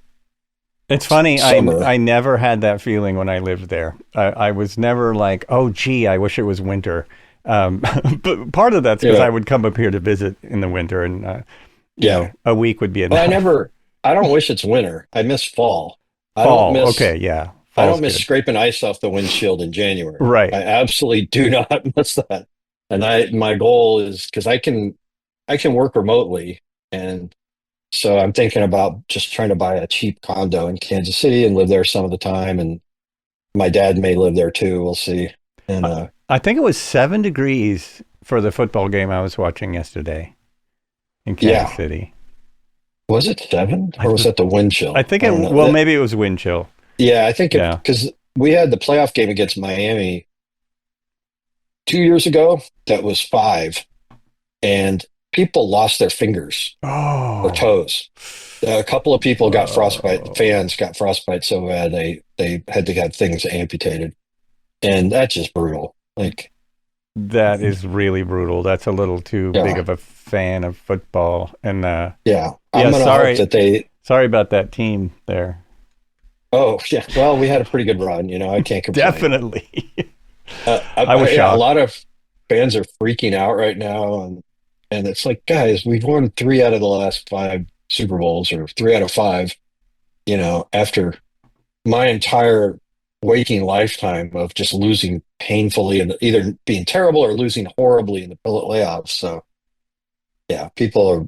it's funny. summer. I never had that feeling when I lived there. I was never like, oh, gee, I wish it was winter. Um, but part of that's because I Yeah, would come up here to visit in the winter, and yeah. a week would be Well, enough. I don't wish it's winter. I miss fall. I don't Fall, okay, miss, yeah, I fall's don't miss good. scraping ice off the windshield in January. Right. I absolutely do not miss that. And my goal is because I can work remotely, and so I'm thinking about just trying to buy a cheap condo in Kansas City and live there some of the time. And my dad may live there too. We'll see. And I, I think it was 7 degrees for the football game I was watching yesterday in Kansas yeah, City. was it seven I, or was that the wind chill? think I it, don't know. well, maybe it was wind chill. Yeah, I think Yeah. because we had the playoff game against Miami 2 years ago that was five, and people lost their fingers or Oh, toes. A couple of people got frostbite. whoa. Fans got frostbite so bad they had to have things amputated, and that's just brutal. Like, That is really brutal. That's a little too big yeah, of a fan of football. And yeah. I'm yeah, gonna hope that they. sorry about that team there. Oh, yeah. Well, we had a pretty good run. I can't complain. Definitely. I was Yeah, a shocked. lot of fans are freaking out right now, and it's like, guys, we've won three out of the last five Super Bowls, or three out of five. After my entire waking lifetime of just losing painfully and either being terrible or losing horribly in the playoffs. So yeah, people are.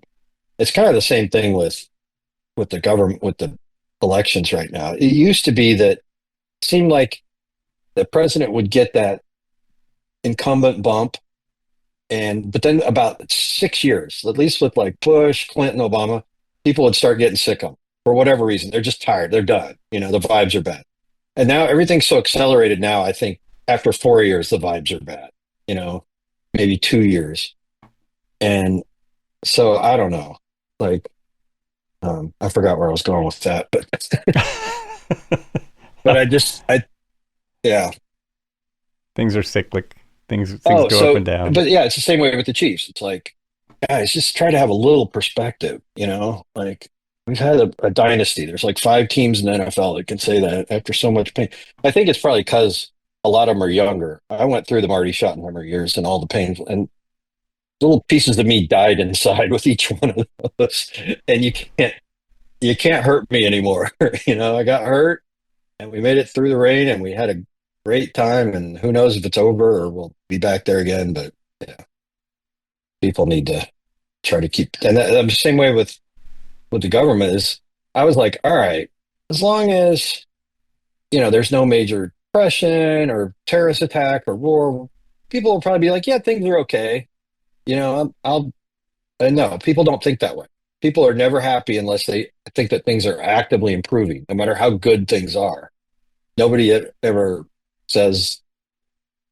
It's kind of the same thing with the government with the elections right now. It used to be that it seemed like the president would get that incumbent bump, but then about 6 years, at least with like Bush, Clinton, Obama, people would start getting sick of them for whatever reason. They're just tired. They're done. The vibes are bad. And now everything's so accelerated now, I think after 4 years, the vibes are bad, you know, maybe 2 years. And so I don't know. Like, I forgot where I was going with that, but yeah. Things are cyclic. Things Oh, go up and so, down. but yeah, it's the same way with the Chiefs. It's like, guys, just try to have a little perspective, you know? Like, we've had a dynasty. There's like 5 teams in the NFL that can say that after so much pain. I think it's probably because a lot of them are younger. I went through the Marty Schottenheimer years and all the pain, and little pieces of me died inside with each one of those. And you can't hurt me anymore. You know, I got hurt and we made it through the rain and we had a great time. And who knows if it's over or we'll be back there again. But yeah, people need to try to keep, and the same way with the government is I was like, all right, as long as, there's no major depression or terrorist attack or war, people will probably be like, yeah, things are okay. And no, people don't think that way. People are never happy unless they think that things are actively improving, no matter how good things are. Nobody ever says,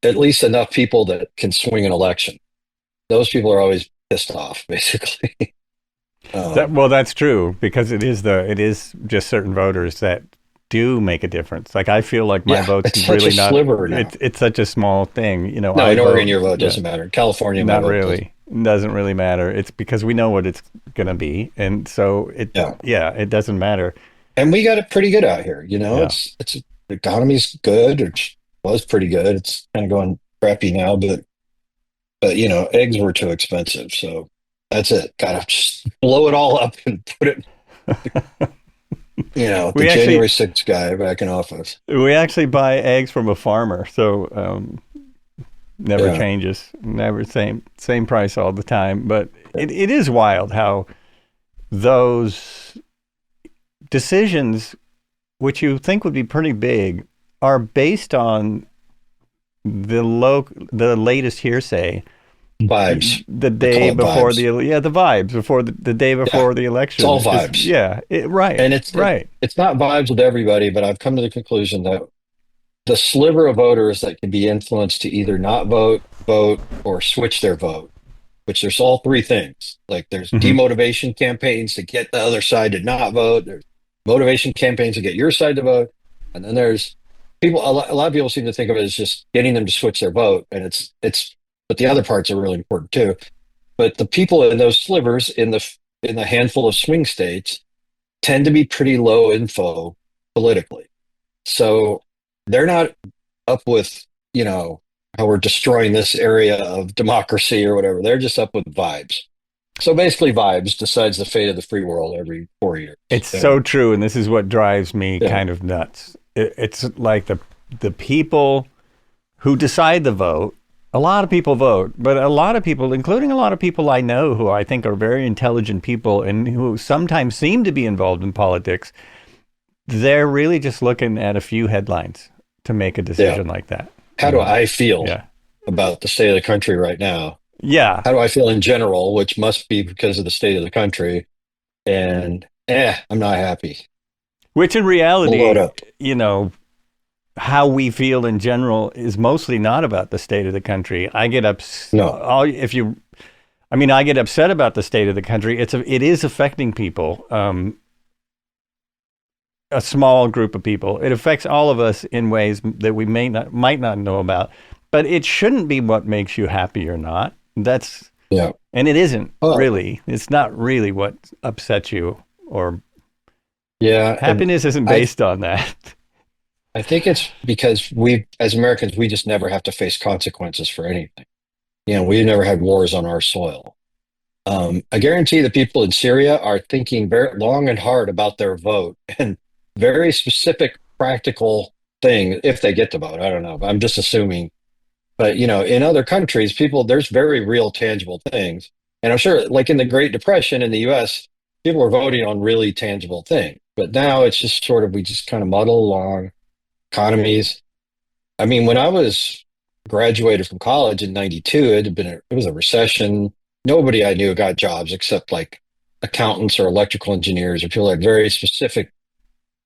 at least enough people that can swing an election. Those people are always pissed off, basically. That um, well, that's true because it is just certain voters that do make a difference. Like I feel like my yeah, vote's it's such a really not. sliver now. It's such a small thing. No, I in Oregon, vote. your vote Yeah, doesn't matter. In California, my not vote doesn't. really. It doesn't really matter. It's because we know what it's gonna be, and so Yeah, yeah, it doesn't matter. and we got it pretty good out here. Yeah. It's the economy's good, or was pretty good. It's kind of going crappy now, but eggs were too expensive, so that's it. Gotta just blow it all up and put it, the we actually January 6th guy back in office. we actually buy eggs from a farmer, so never Yeah, changes. Never same price all the time. But it is wild how those decisions, which you think would be pretty big, are based on the latest hearsay vibes. the I day call it before vibes. the vibes before the day Yeah, before the it's all election is vibes, right, and it's it, right. it's not vibes with everybody, but I've come to the conclusion that the sliver of voters that can be influenced to either not vote, or switch their vote, which there's all three things. Like there's Hmm. demotivation campaigns to get the other side to not vote. There's motivation campaigns to get your side to vote. And then there's people, a lot of people seem to think of it as just getting them to switch their vote. And but the other parts are really important too. But the people in those slivers in the handful of swing states tend to be pretty low info politically. So they're not up with, how we're destroying this area of democracy or whatever. They're just up with vibes. So basically, vibes decides the fate of the free world every 4 years. It's so And true, and this is what drives me yeah, kind of nuts. It's like the people who decide the vote. A lot of people vote, but a lot of people, including a lot of people I know who I think are very intelligent people and who sometimes seem to be involved in politics, they're really just looking at a few headlines to make a yeah. decision like that. How do I feel Yeah. about the state of the country right now? Yeah. How do I feel in general, which must be because of the state of the country? And I'm not happy. Which in Blow it reality, up. you know, how we feel in general is mostly not about the state of the country. I get No, I get upset about the state of the country. It is affecting people, a small group of people. It affects all of us in ways that we might not know about. But it shouldn't be what makes you happy or not. yeah. And it isn't Oh, really. It's not really what upsets you, or yeah. And happiness isn't I based on that. I think it's because we, as Americans, we just never have to face consequences for anything. We never had wars on our soil. I guarantee the people in Syria are thinking very long and hard about their vote and very specific, practical thing if they get to vote. I don't know. I'm just assuming. But in other countries, there's very real, tangible things. And I'm sure, like in the Great Depression in the U.S., people were voting on really tangible things. But now it's just sort of we just kind of muddle along economies. I mean, when I was graduated from college in '92, it was a recession. Nobody I knew got jobs except like accountants or electrical engineers or people that had very specific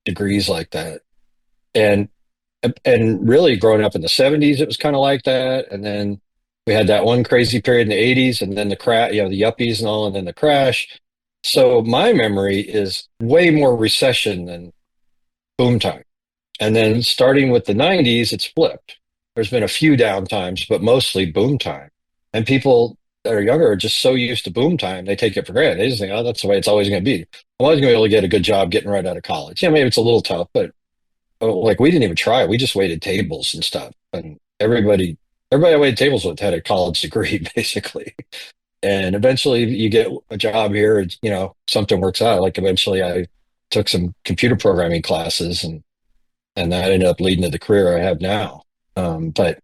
degrees like that. And and really growing up in the 70s, it was kind of like that. And then we had that one crazy period in the 80s, and then the crash, the yuppies and all, and then the crash. So my memory is way more recession than boom time. And then starting with the 90s, it's flipped. There's been a few down times, but mostly boom time. And people that are younger are just so used to boom time, they take it for granted. They just think, oh, that's the way it's always going to be. I'm always going to be able to get a good job getting right out of college. Yeah, maybe it's a little tough, but like we didn't even try. We just waited tables and stuff. And everybody I waited tables with had a college degree, basically. And eventually you get a job here, something works out. Like eventually I took some computer programming classes and that ended up leading to the career I have now. But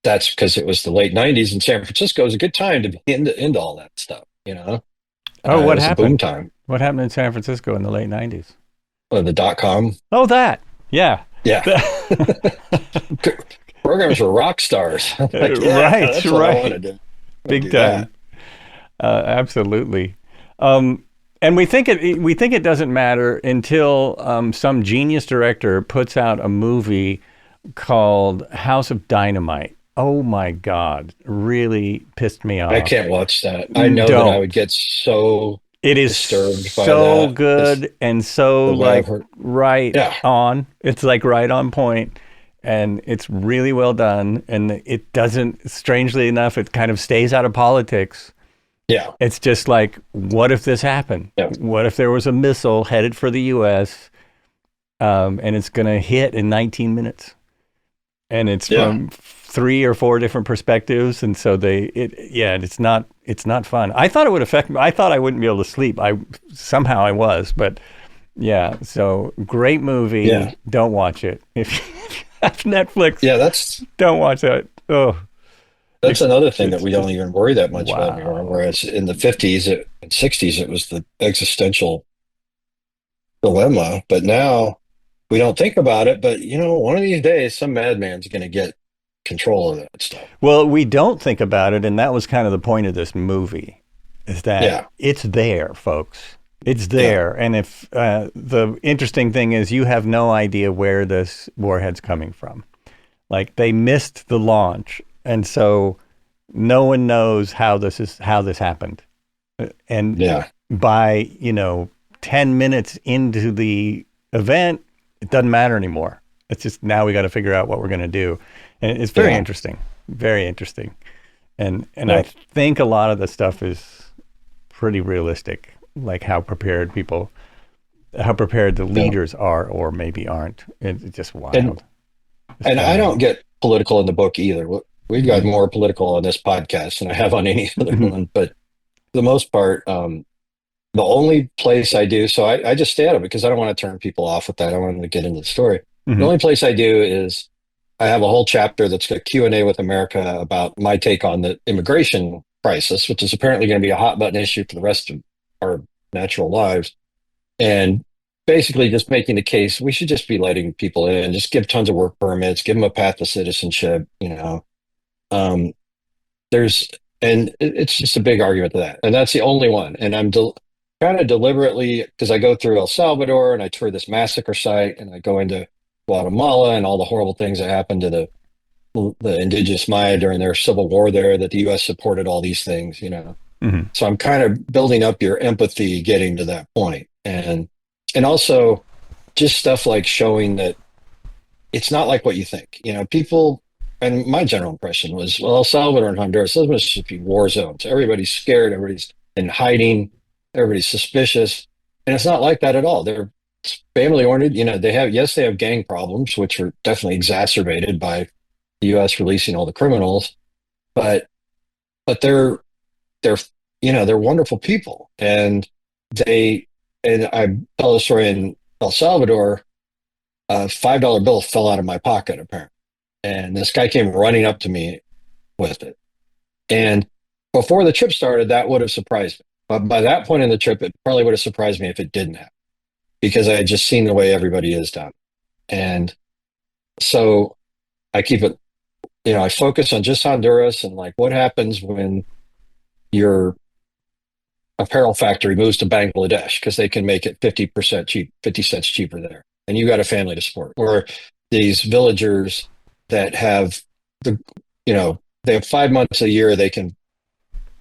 that's because it was the late 90s and San Francisco was a good time to be into all that stuff, Oh, it what was a boom happened? time. What happened in San Francisco in the late 90s? The dot-com. Oh, that. Yeah. Yeah. Programmers were rock stars. Like, yeah, Right, that's what I want right. to do. I want to Big do that. time. Absolutely. And we think it doesn't matter until some genius director puts out a movie called House of Dynamite. Oh my God, really pissed me I off. can't watch that. I know that I would Don't. get so It is disturbed by so that. It's good and so the way I've like heard. right Yeah, on. It's like right on point, and it's really well done. And it doesn't, strangely enough, it kind of stays out of politics. yeah, It's just like, what if this happened? yeah, What if there was a missile headed for the U.S. And it's going to hit in 19 minutes? And it's yeah. from three or four different perspectives, and so it's not fun. I thought it would affect me. I thought I wouldn't be able to sleep. I somehow I was, but yeah. So great Yeah, movie. Don't watch it if you have Netflix. yeah. Don't watch that. Oh, That's it's another thing that it's we don't just even worry that much about anymore. wow. Whereas in the 50s and 60s, it was the existential dilemma. But now we don't think about it. But one of these days, some madman's going to get control of that stuff. Well, we don't think about it, and that was kind of the point of this movie, is that Yeah, it's there, folks. It's yeah, there, and if the interesting thing is, you have no idea where this warhead's coming from. Like they missed the launch, and so no one knows how this happened. And yeah, by 10 minutes into the event, it doesn't matter anymore. It's just now we got to figure out what we're going to do, and it's yeah, very interesting. And I yeah, think a lot of the stuff is pretty realistic, like how prepared the yeah. leaders are or maybe aren't. It's just And wild, just and I don't wild. get political in the book either. We've got Mhm. more political on this podcast than I have on any other one. But for the most part, the only place I do, so I just stay out of it because I don't want to turn people off with that. I want them to get into the story. The Mhm. only place I do is I have a whole chapter that's got Q&A with America about my take on the immigration crisis, which is apparently going to be a hot button issue for the rest of our natural lives. And basically just making the case we should just be letting people in, just give tons of work permits, give them a path to citizenship. Um, there's, and it's just a big argument to that. And that's the only one. And kind of deliberately, because I go through El Salvador and I tour this massacre site and I go into Guatemala and all the horrible things that happened to the indigenous Maya during their civil war there, that the U.S. supported all these things. Mhm. So I'm kind of building up your empathy getting to that point. And also just stuff like showing that it's not like what you think. People, and my general impression was, well, El Salvador and Honduras, those must just be war zones. Everybody's scared, everybody's in hiding, everybody's suspicious. And it's not like that at all. They're family oriented. They have gang problems, which are definitely exacerbated by the US releasing all the criminals, but they're they're wonderful people. And I tell the story in El Salvador, a $5 bill fell out of my pocket apparently. And this guy came running up to me with it. And before the trip started, that would have surprised me. But by that point in the trip, it probably would have surprised me if it didn't happen because I had just seen the way everybody is down. And so I keep it, I focus on just Honduras and like what happens when your apparel factory moves to Bangladesh because they can make it 50% cheap, 50 cents cheaper there. And you got a family to support. Or these villagers that have the, they have 5 months a year they can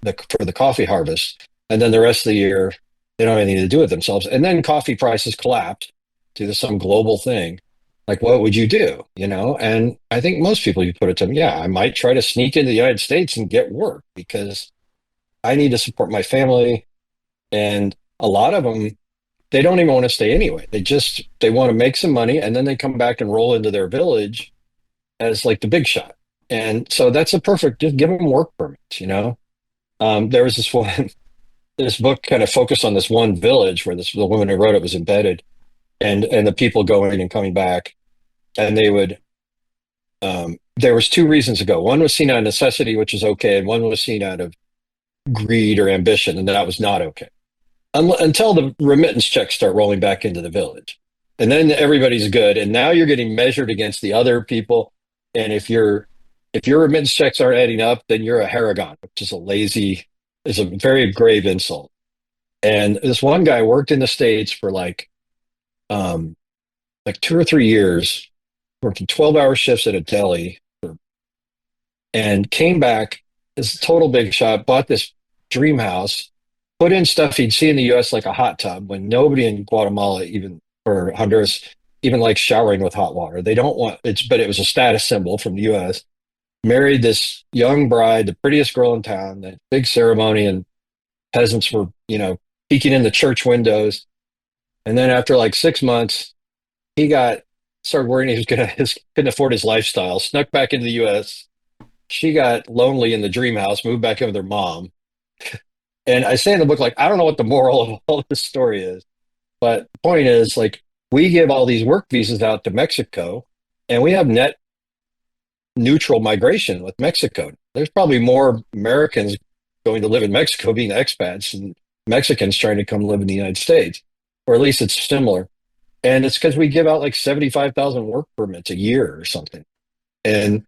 for the coffee harvest, and then the rest of the year they don't have anything to do with themselves. And then coffee prices collapse due to some global thing. Like, what would you do? And I think most people, you put it to them, yeah, I might try to sneak into the United States and get work because I need to support my family. And a lot of them, they don't even want to stay anyway. They want to make some money and then they come back and roll into their village as like the big shot. And so that's a perfect, just give them work permits. There was this book kind of focused on this one village where the woman who wrote it was embedded, and the people going and coming back, and they would, there was two reasons to go. One was seen out of necessity, which is okay, and one was seen out of greed or ambition, and that was not okay. Until the remittance checks start rolling back into the village. And then everybody's good. And now you're getting measured against the other people. And if your remittance checks aren't adding up, then you're a Haragon, which is a very grave insult. And this one guy worked in the States for like 2 or 3 years, working 12-hour shifts at a deli, and came back as a total big shot, bought this dream house, put in stuff he'd see in the US like a hot tub when nobody in Guatemala even or Honduras even likes showering with hot water. They don't want but it was a status symbol from the US. Married this young bride, the prettiest girl in town, that big ceremony, and peasants were, peeking in the church windows. And then after like 6 months, he started worrying he couldn't afford his lifestyle, snuck back into the US. She got lonely in the dream house, moved back in with her mom. And I say in the book, like, I don't know what the moral of all this story is, but the point is, like, we give all these work visas out to Mexico, and we have net neutral migration with Mexico. There's probably more Americans going to live in Mexico being expats and Mexicans trying to come live in the United States, or at least it's similar. And it's because we give out like 75,000 work permits a year or something. And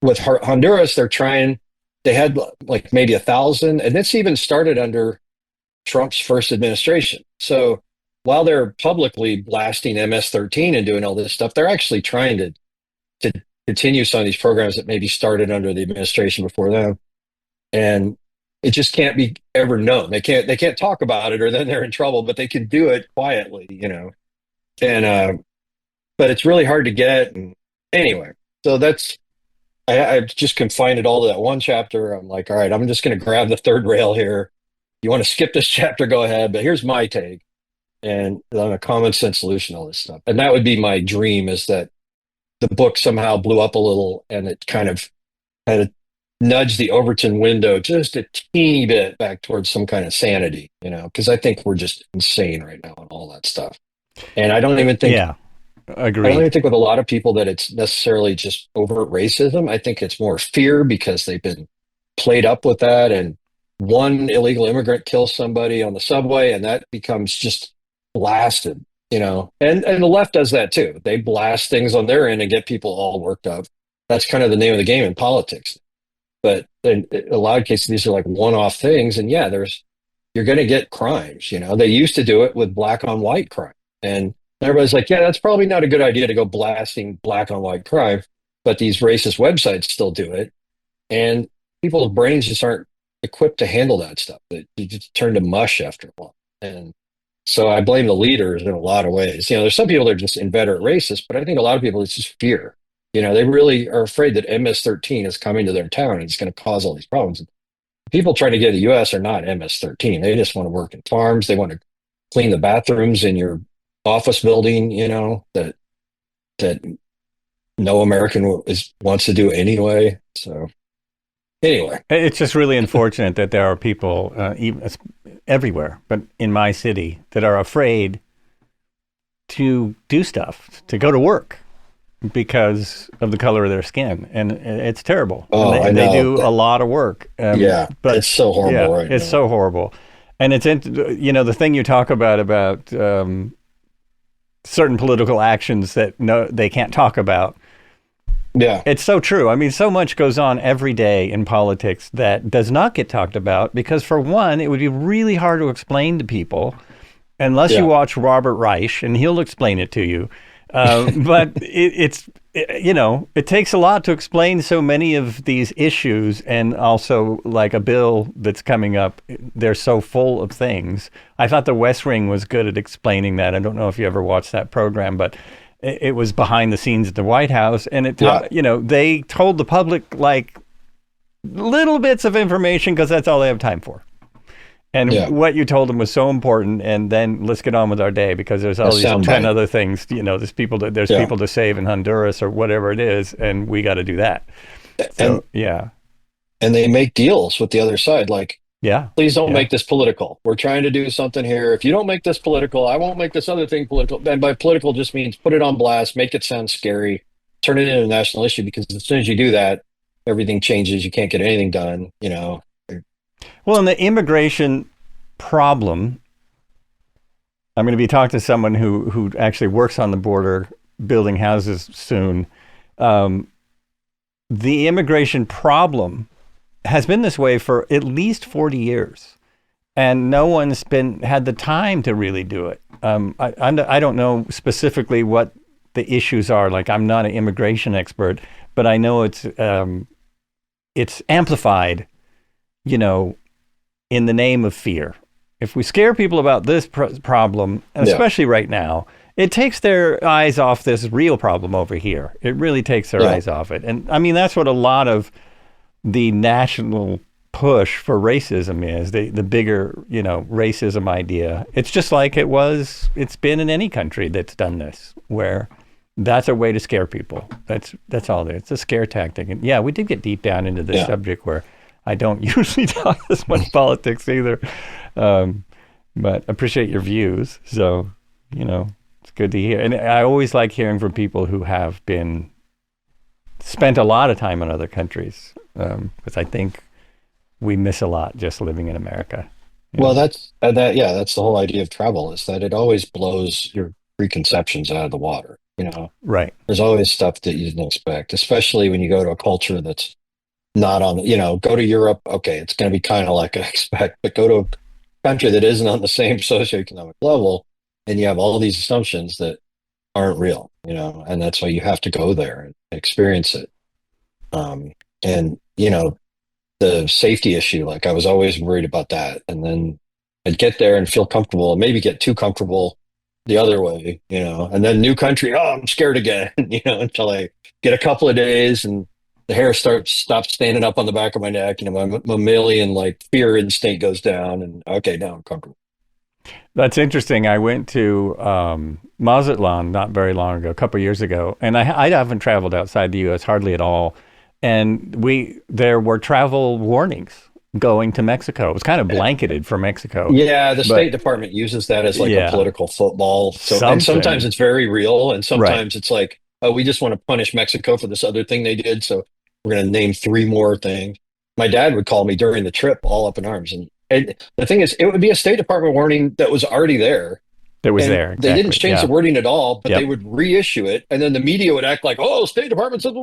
with Honduras, they had like maybe 1,000, and this even started under Trump's first administration. So while they're publicly blasting MS-13 and doing all this stuff, they're actually trying to continue some of these programs that maybe started under the administration before them. And it just can't be ever known. They can't talk about it, or then they're in trouble, but they can do it quietly. And but it's really hard to get. And anyway, so I've just confined it all to that one chapter. I'm like, all right, I'm just going to grab the third rail here. You want to skip this chapter, go ahead. But here's my take, and on a common sense solution, all this stuff. And that would be my dream, is that the book somehow blew up a little, and it kind of had to nudge the Overton window just a teeny bit back towards some kind of sanity, because I think we're just insane right now on all that stuff. And I don't even think, Yeah, I don't agreed. even think with a lot of people that it's necessarily just overt racism. I think it's more fear because they've been played up with that. And one illegal immigrant kills somebody on the subway, and that becomes just blasted. And the left does that too. They blast things on their end and get people all worked up. That's kind of the name of the game in politics. But in a lot of cases, these are like one-off things. And yeah, you're going to get crimes. They used to do it with black on white crime. And everybody's like, yeah, that's probably not a good idea to go blasting black on white crime. But these racist websites still do it. And people's brains just aren't equipped to handle that stuff. They just turn to mush after a while. And so I blame the leaders in a lot of ways. There's some people that are just inveterate racists, but I think a lot of people, it's just fear. They really are afraid that MS-13 is coming to their town and it's going to cause all these problems. People trying to get to the U.S. are not MS-13. They just want to work in farms. They want to clean the bathrooms in your office building, that no American wants to do anyway. So anyway, It's just really unfortunate that there are people, even everywhere, but in my city, that are afraid to do stuff, to go to work, because of the color of their skin, and it's terrible. oh, I And they know. do a lot of work. Yeah, But it's so horrible yeah, right it's now. so horrible. And the thing you talk about certain political actions that they can't talk about. Yeah, It's so true. I mean, so much goes on every day in politics that does not get talked about because, for one, it would be really hard to explain to people unless you yeah, watch Robert Reich, and he'll explain it to you. But it takes a lot to explain so many of these issues, and also like a bill that's coming up. They're so full of things. I thought The West Wing was good at explaining that. I don't know if you ever watched that program, but it was behind the scenes at the White House, and Yeah, they told the public like little bits of information because that's all they have time for. And yeah, what you told them was so important. And then let's get on with our day because there's a all these 10 soundbite. other things. There's Yeah, people to save in Honduras or whatever it is, and we got to do that. and So yeah, they make deals with the other side, like, yeah, please don't yeah. make this political. We're trying to do something here. If you don't make this political, I won't make this other thing political. And by political just means put it on blast, make it sound scary, turn it into a national issue. Because as soon as you do that, everything changes. You can't get anything done. Well, and the immigration problem. I'm going to be talking to someone who actually works on the border, building houses soon. Um, the immigration problem has been this way for at least 40 years, and no one's been had the time to really do it. I don't know specifically what the issues are. Like, I'm not an immigration expert, but I know it's amplified, you know, in the name of fear. If we scare people about this problem, and Yeah, especially right now, it takes their eyes off this real problem over here. It really takes their yeah, eyes off it. And I mean, that's what a lot of the national push for racism is, the bigger, racism idea. It's just like it's been in any country that's done this, where that's a way to scare people. That's all there. It's a scare tactic. And yeah, we did get deep down into this yeah. subject where I don't usually talk as much politics either. Um, but appreciate your views. So, it's good to hear. And I always like hearing from people who have been spent a lot of time in other countries, because I think we miss a lot just living in America. Well, that's the whole idea of travel is that it always blows your preconceptions out of the water. Right. There's always stuff that you didn't expect, especially when you go to a culture that's not on, go to Europe. Okay, it's going to be kind of like I expect, but go to a country that isn't on the same socioeconomic level, and you have all these assumptions that aren't real, and that's why you have to go there and experience it. And, the safety issue, like I was always worried about that. And then I'd get there and feel comfortable and maybe get too comfortable the other way, and then new country, oh, I'm scared again, until I get a couple of days and the hair stops standing up on the back of my neck, my mammalian like fear instinct goes down and okay, now I'm comfortable. That's interesting. I went to Mazatlan not very long ago, a couple of years ago, and I haven't traveled outside the U.S. hardly at all. And there were travel warnings going to Mexico. It was kind of blanketed for Mexico, Yeah, the but State Department uses that as like a yeah, political football. So, and sometimes something. it's very real, and Right. sometimes it's like, oh, we just want to punish Mexico for this other thing they did. So we're going to name three more things. My dad would call me during the trip all up in arms. And the thing is, it would be a State Department warning that was already there. That was And there. they didn't Exactly. change the Yeah. wording at all, but they Yep. would reissue it. And then the media would act like, oh, State Department said,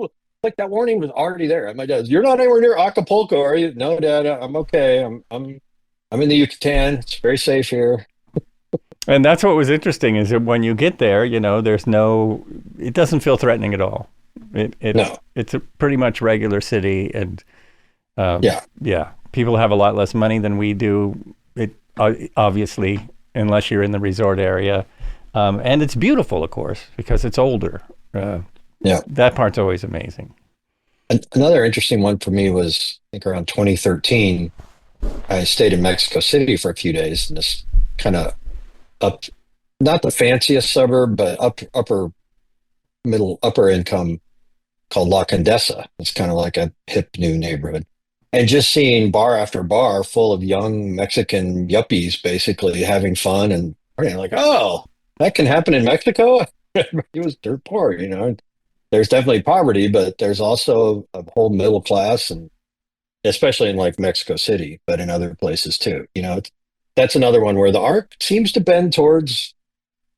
like that warning was already there. And my dad's, you're not anywhere near Acapulco, are you? No, Dad, I'm okay. I'm in the Yucatan. It's very safe here. And that's what was interesting is that when you get there, it doesn't feel threatening at all. It's No. it's a pretty much regular city, and Yeah. yeah, people have a lot less money than we do. Obviously, unless you're in the resort area, and it's beautiful, of course, because it's older. Uh, Yeah. that part's always amazing. Another interesting one for me was, I think around 2013, I stayed in Mexico City for a few days in this kind of up, not the fanciest suburb, but upper income called La Condesa. It's kind of like a hip new neighborhood. And just seeing bar after bar full of young Mexican yuppies basically having fun and like, oh, that can happen in Mexico. It was dirt poor. There's definitely poverty, but there's also a whole middle class, and especially in like Mexico City, but in other places too. That's another one where the arc seems to bend towards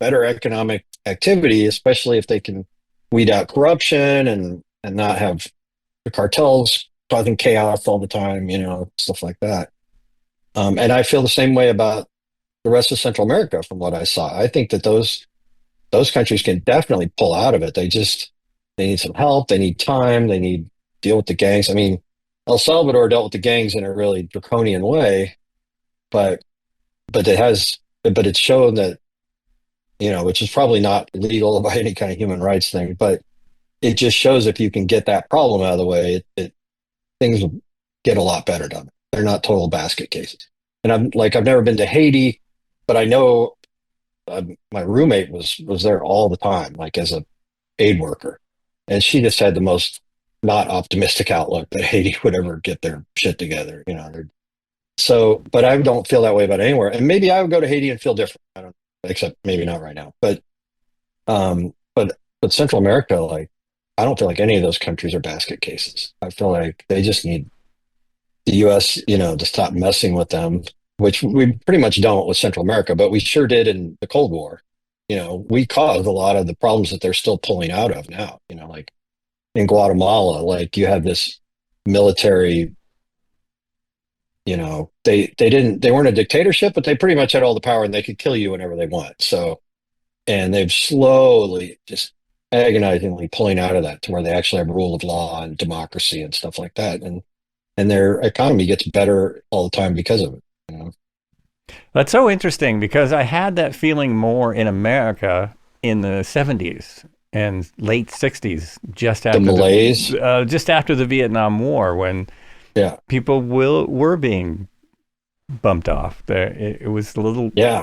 better economic activity, especially if they can weed out corruption and not have the cartels causing chaos all the time, stuff like that. And I feel the same way about the rest of Central America from what I saw. I think that those countries can definitely pull out of it. They need some help. They need time. They need to deal with the gangs. I mean, El Salvador dealt with the gangs in a really draconian way, but but it has but it's shown that, which is probably not legal by any kind of human rights thing, but it just shows if you can get that problem out of the way, things will get a lot better done. They're not total basket cases. And I've never been to Haiti, but I know my roommate was there all the time, like as a aid worker, and she just had the most not optimistic outlook that Haiti would ever get their shit together. So, but I don't feel that way about anywhere. And maybe I would go to Haiti and feel different. I don't know, except maybe not right now. But Central America, like, I don't feel like any of those countries are basket cases. I feel like they just need the U.S., to stop messing with them, which we pretty much don't with Central America, but we sure did in the Cold War. We caused a lot of the problems that they're still pulling out of now. Like in Guatemala, like you have this military. They weren't a dictatorship, but they pretty much had all the power and they could kill you whenever they want. So, and they've slowly, just agonizingly pulling out of that to where they actually have rule of law and democracy and stuff like that. And their economy gets better all the time because of it. That's so interesting because I had that feeling more in America in the 70s and late 60s, The malaise. just after the Vietnam War, when Yeah. people were being bumped off. It was a little, Yeah.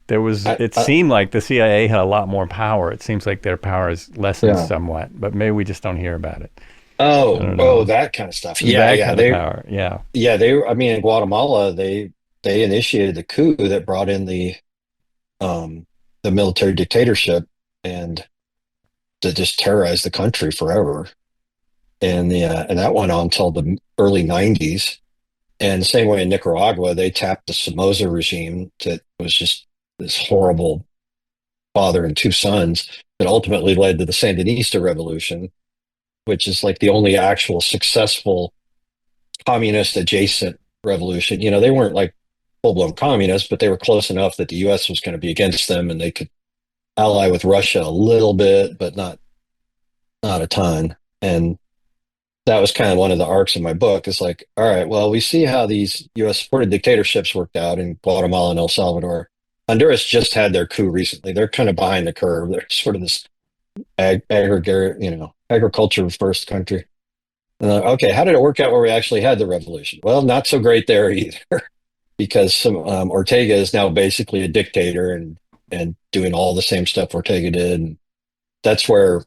there was. I, It I, seemed like the CIA had a lot more power. It seems like their power is lessened yeah. somewhat, but maybe we just don't hear about it. I Oh, don't oh, know. that kind of stuff. Yeah. That Yeah. kind of power, yeah. I mean, in Guatemala, they initiated the coup that brought in the military dictatorship and that just terrorized the country forever. And that went on until the early 90s. And the same way in Nicaragua, they tapped the Somoza regime that was just this horrible father and two sons that ultimately led to the Sandinista revolution, which is like the only actual successful communist adjacent revolution. They weren't like full blown communists, but they were close enough that the US was going to be against them and they could ally with Russia a little bit, but not a ton. And that was kind of one of the arcs of my book. It's like, all right, well, we see how these US supported dictatorships worked out in Guatemala and El Salvador. Honduras just had their coup recently. They're kind of behind the curve. They're sort of this agriculture first country. Okay, how did it work out where we actually had the revolution? Well, not so great there either, because Ortega is now basically a dictator and doing all the same stuff Ortega did. And that's where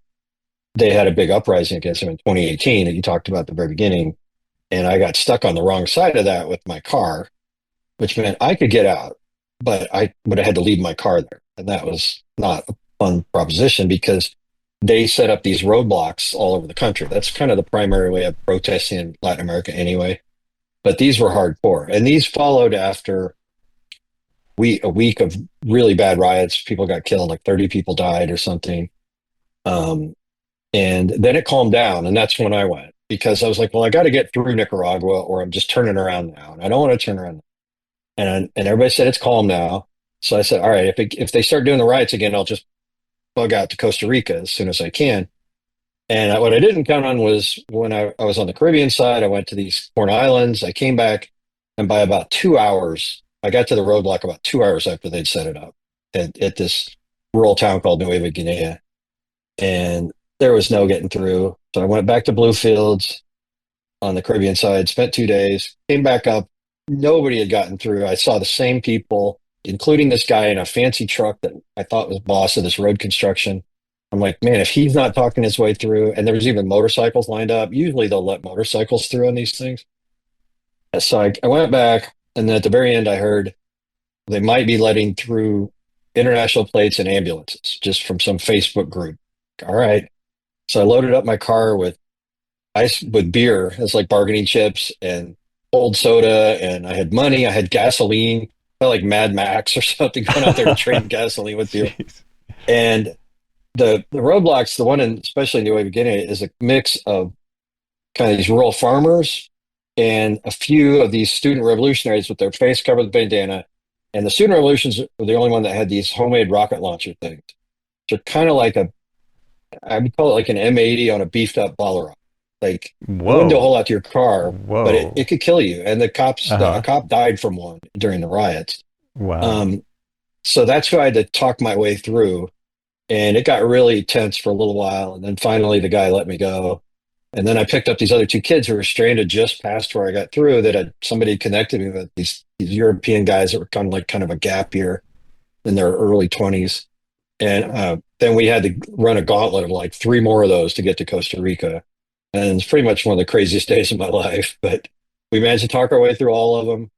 they had a big uprising against him in 2018 that you talked about at the very beginning. And I got stuck on the wrong side of that with my car, which meant I could get out, but I would have had to leave my car there. And that was not a fun proposition because they set up these roadblocks all over the country. That's kind of the primary way of protesting in Latin America anyway. But these were hardcore. And these followed after a week of really bad riots. People got killed, like 30 people died or something. Um, and then it calmed down. And that's when I went because I was like, well, I got to get through Nicaragua or I'm just turning around now. And I don't want to turn around. And everybody said it's calm now. So I said, all right, if they start doing the riots again, I'll just bug out to Costa Rica as soon as I can. And what I didn't count on was when I was on the Caribbean side, I went to these Corn Islands. I came back, and by about 2 hours, I got to the roadblock about 2 hours after they'd set it up at this rural town called Nueva Guinea. And there was no getting through. So I went back to Bluefields on the Caribbean side, spent 2 days, came back up. Nobody had gotten through. I saw the same people, including this guy in a fancy truck that I thought was boss of this road construction. I'm like, man, if he's not talking his way through, and there was even motorcycles lined up, usually they'll let motorcycles through on these things. So I went back, and then at the very end, I heard they might be letting through international plates and ambulances just from some Facebook group. All right. So I loaded up my car with ice with beer as like bargaining chips and cold soda, and I had money, I had gasoline, felt like Mad Max or something, going out there to trade gasoline with people. Jeez. And the roadblocks, the one in especially in New Guinea, is a mix of kind of these rural farmers and a few of these student revolutionaries with their face covered with bandana. And the student revolutions were the only one that had these homemade rocket launcher things. are kind of like I would call it like an M80 on a beefed up Bolero. Like it wouldn't do a whole Whoa. lot to your car, but it Whoa. could kill you. And a Uh-huh. cop died from one during the riots. Wow. Um, so that's who I had to talk my way through. And it got really tense for a little while. And then finally the guy let me go. And then I picked up these other two kids who were stranded just past where I got through that had somebody connected me with these European guys that were kind of a gap year in their early 20s. And then we had to run a gauntlet of like three more of those to get to Costa Rica. And it's pretty much one of the craziest days of my life. But we managed to talk our way through all of them.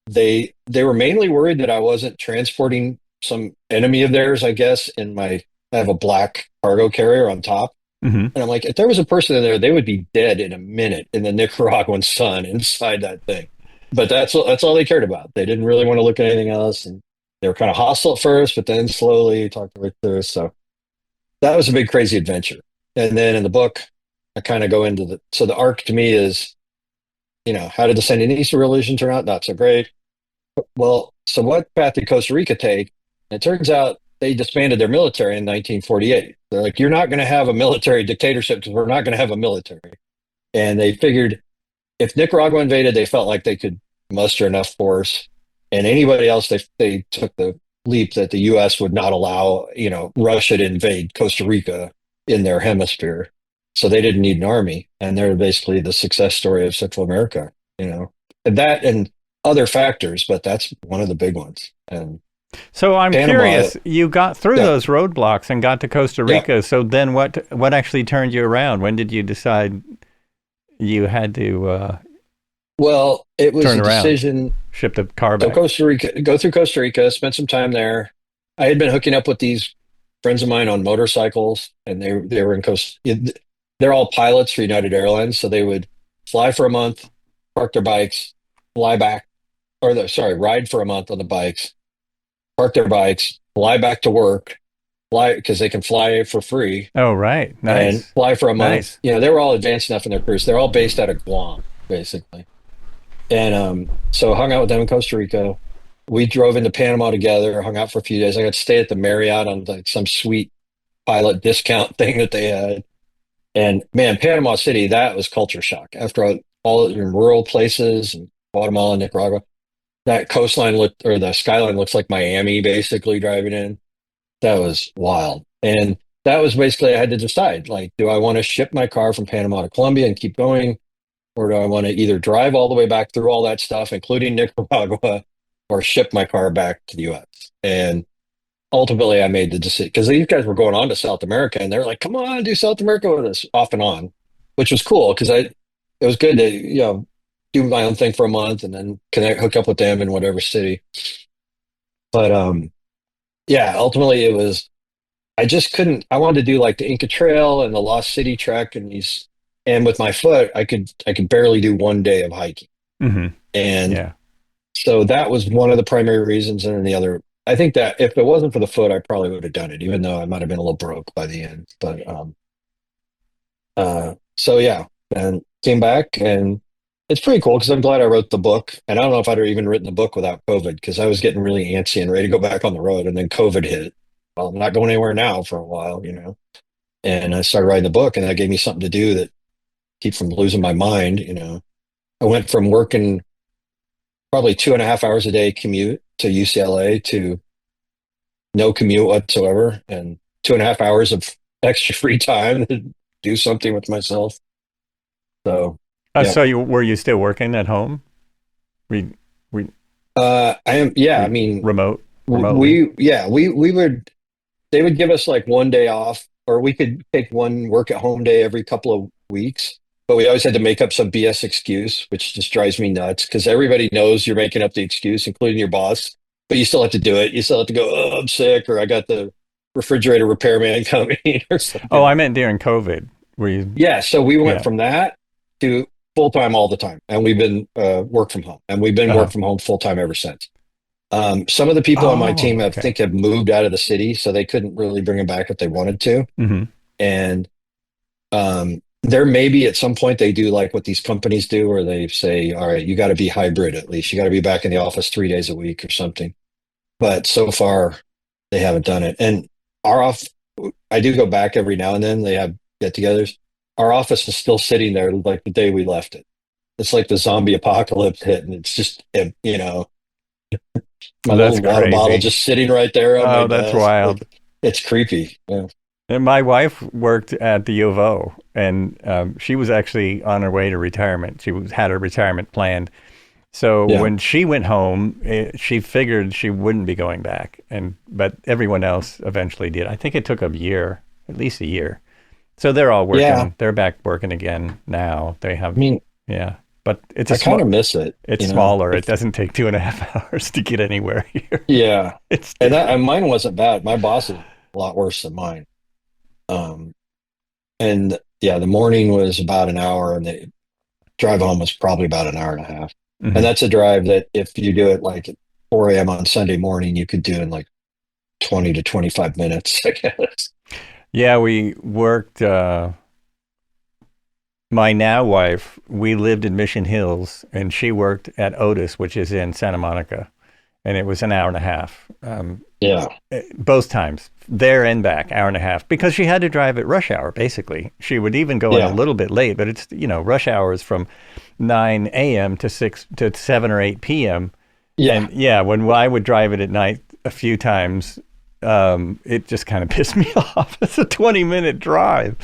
They were mainly worried that I wasn't transporting some enemy of theirs, I guess, I have a black cargo carrier on top. Hmm. And I'm like, if there was a person in there, they would be dead in a minute in the Nicaraguan sun inside that thing. But that's all they cared about. They didn't really want to look at anything else. And they were kind of hostile at first, but then slowly talked their way through. So that was a big, crazy adventure. And then in the book, I kind of go into so the arc to me is, how did the Sandinista revolution turn out? Not so great. Well, so what path did Costa Rica take? And it turns out they disbanded their military in 1948. They're like, you're not going to have a military dictatorship because we're not going to have a military. And they figured if Nicaragua invaded, they felt like they could muster enough force. And anybody else, they took the leap that the U.S. would not allow, Russia to invade Costa Rica in their hemisphere. So they didn't need an army. And they're basically the success story of Central America, and that and other factors, but that's one of the big ones. And So I'm Panama, curious, you got through yeah, those roadblocks and got to Costa yeah. Rica. So then what actually turned you around? When did you decide you had to Well, it was turn a around, decision. ship the car So back? Costa Rica, go through Costa Rica, spend some time there. I had been hooking up with these friends of mine on motorcycles, and they were in Costa. They're all pilots for United Airlines, so they would fly for a month, park their bikes, fly back, sorry, ride for a month on the bikes, park their bikes, fly back to work, fly because they can fly for free, Oh, right. and Nice. fly for a month. Nice. They were all advanced enough in their careers. They're all based out of Guam, basically. And so I hung out with them in Costa Rica. We drove into Panama together, hung out for a few days. I got to stay at the Marriott on like some sweet pilot discount thing that they had. And man, Panama City, that was culture shock. After all in rural places and Guatemala, Nicaragua, that coastline looked, or the skyline looks like Miami basically driving in. That was wild. And that was basically, I had to decide, like, do I want to ship my car from Panama to Colombia and keep going? Or do I want to either drive all the way back through all that stuff, including Nicaragua, or ship my car back to the US? And ultimately, I made the decision because these guys were going on to South America, and they're like, "Come on, do South America with us," off and on, which was cool because it was good to do my own thing for a month and then hook up with them in whatever city. But yeah, ultimately it was I just couldn't. I wanted to do like the Inca Trail and the Lost City Trek and and with my foot, I could barely do one day of hiking. Hmm. And Yeah. so that was one of the primary reasons. And then the other, I think that if it wasn't for the foot, I probably would have done it, even though I might have been a little broke by the end. But so yeah, and came back, and it's pretty cool because I'm glad I wrote the book. And I don't know if I'd have even written the book without COVID because I was getting really antsy and ready to go back on the road, and then COVID hit. Well, I'm not going anywhere now for a while. And I started writing the book, and that gave me something to do that keep from losing my mind. I went from working probably 2.5 hours a day commute to UCLA to no commute whatsoever and 2.5 hours of extra free time to do something with myself. So, yeah. So were you still working at home? We we I am, yeah, I we mean, remotely. they would give us like one day off, or we could take one work at home day every couple of weeks. But we always had to make up some BS excuse, which just drives me nuts because everybody knows you're making up the excuse, including your boss. But you still have to do it. You still have to go, oh, I'm sick, or I got the refrigerator repairman coming, or Oh, something. I meant during COVID. Were you? Yeah. So we went Yeah. from that to full time all the time. And we've been work from home. And we've been Uh-huh. work from home full time ever since. Some of the people on my team Oh, okay. have moved out of the city, so they couldn't really bring them back if they wanted to. Hmm. And there may be at some point they do like what these companies do, where they say, "All right, you got to be hybrid at least. You got to be back in the office 3 days a week or something." But so far, they haven't done it. And our off I do go back every now and then. They have get-togethers. Our office is still sitting there like the day we left it. It's like the zombie apocalypse hit, and it's just my That's little water bottle crazy. just sitting right there on my Oh, that's desk. wild. Like it's creepy. Yeah. And my wife worked at the U of O, and she was actually on her way to retirement. Had her retirement planned. So Yeah. when she went home, she figured she wouldn't be going back, but everyone else eventually did. I think it took a year, at least a year. So they're all Yeah. working. They're back working again now. They I have, mean, yeah, but I kind of miss it, it's you know. smaller. It Like, doesn't take 2.5 hours to get anywhere here. yeah. It's And different. mine wasn't bad. My boss is a lot worse than mine. Um, and yeah, the morning was about an hour, and the drive home was probably about an hour and a half. And Hmm. that's a drive that if you do it like at 4 a.m. on Sunday morning, you could do in like 20 to 25 minutes, I guess. Yeah, we worked. My now wife, we lived in Mission Hills, and she worked at Otis, which is in Santa Monica, and it was an hour and a half. Yeah. Both times, there and back, hour and a half, because she had to drive at rush hour. Basically, she would even go in a Yeah. little bit late, but it's rush hours from 9 a.m. to 7 or 8 p.m. Yeah. And yeah, when I would drive it at night a few times, it just kind of pissed me off. It's a 20-minute drive.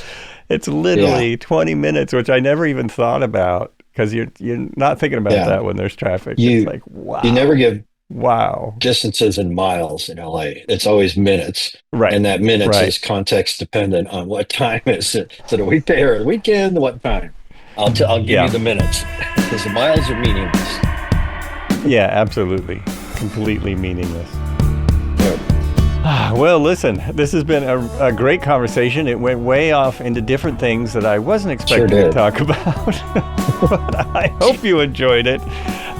It's Yeah. literally 20 minutes, which I never even thought about because you're not thinking about Yeah. that when there's traffic. It's You like, you never wow, give wow. distances in miles in LA. It's always minutes. Right, And that minutes right. is context dependent on what time is it. Is it a weekday or a weekend? What time? I'll give you Yeah, the minutes because the miles are meaningless. yeah, absolutely. Completely meaningless. Yeah, Well, listen, this has been a great conversation. It went way off into different things that I wasn't sure expecting to did. talk about, but I hope you enjoyed it.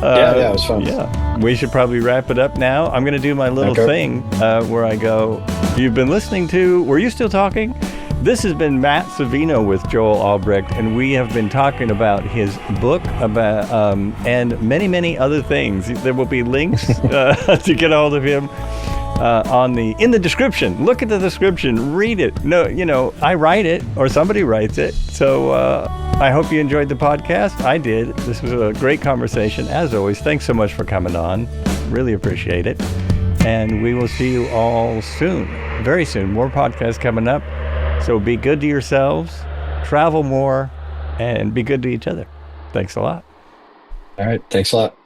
Yeah, it was fun. Yeah, we should probably wrap it up now. I'm going to do my little Okay. thing where I go, you've been listening to, were you still talking? This has been Matt Savino with Joel Albrecht, and we have been talking about his book about and many, many other things. There will be links to get a hold of him in the description. Look at the description, read it. No, I write it or somebody writes it. So I hope you enjoyed the podcast. I did. This was a great conversation. As always, thanks so much for coming on. Really appreciate it. And we will see you all soon, very soon. More podcasts coming up. So be good to yourselves, travel more, and be good to each other. Thanks a lot. All right. Thanks a lot.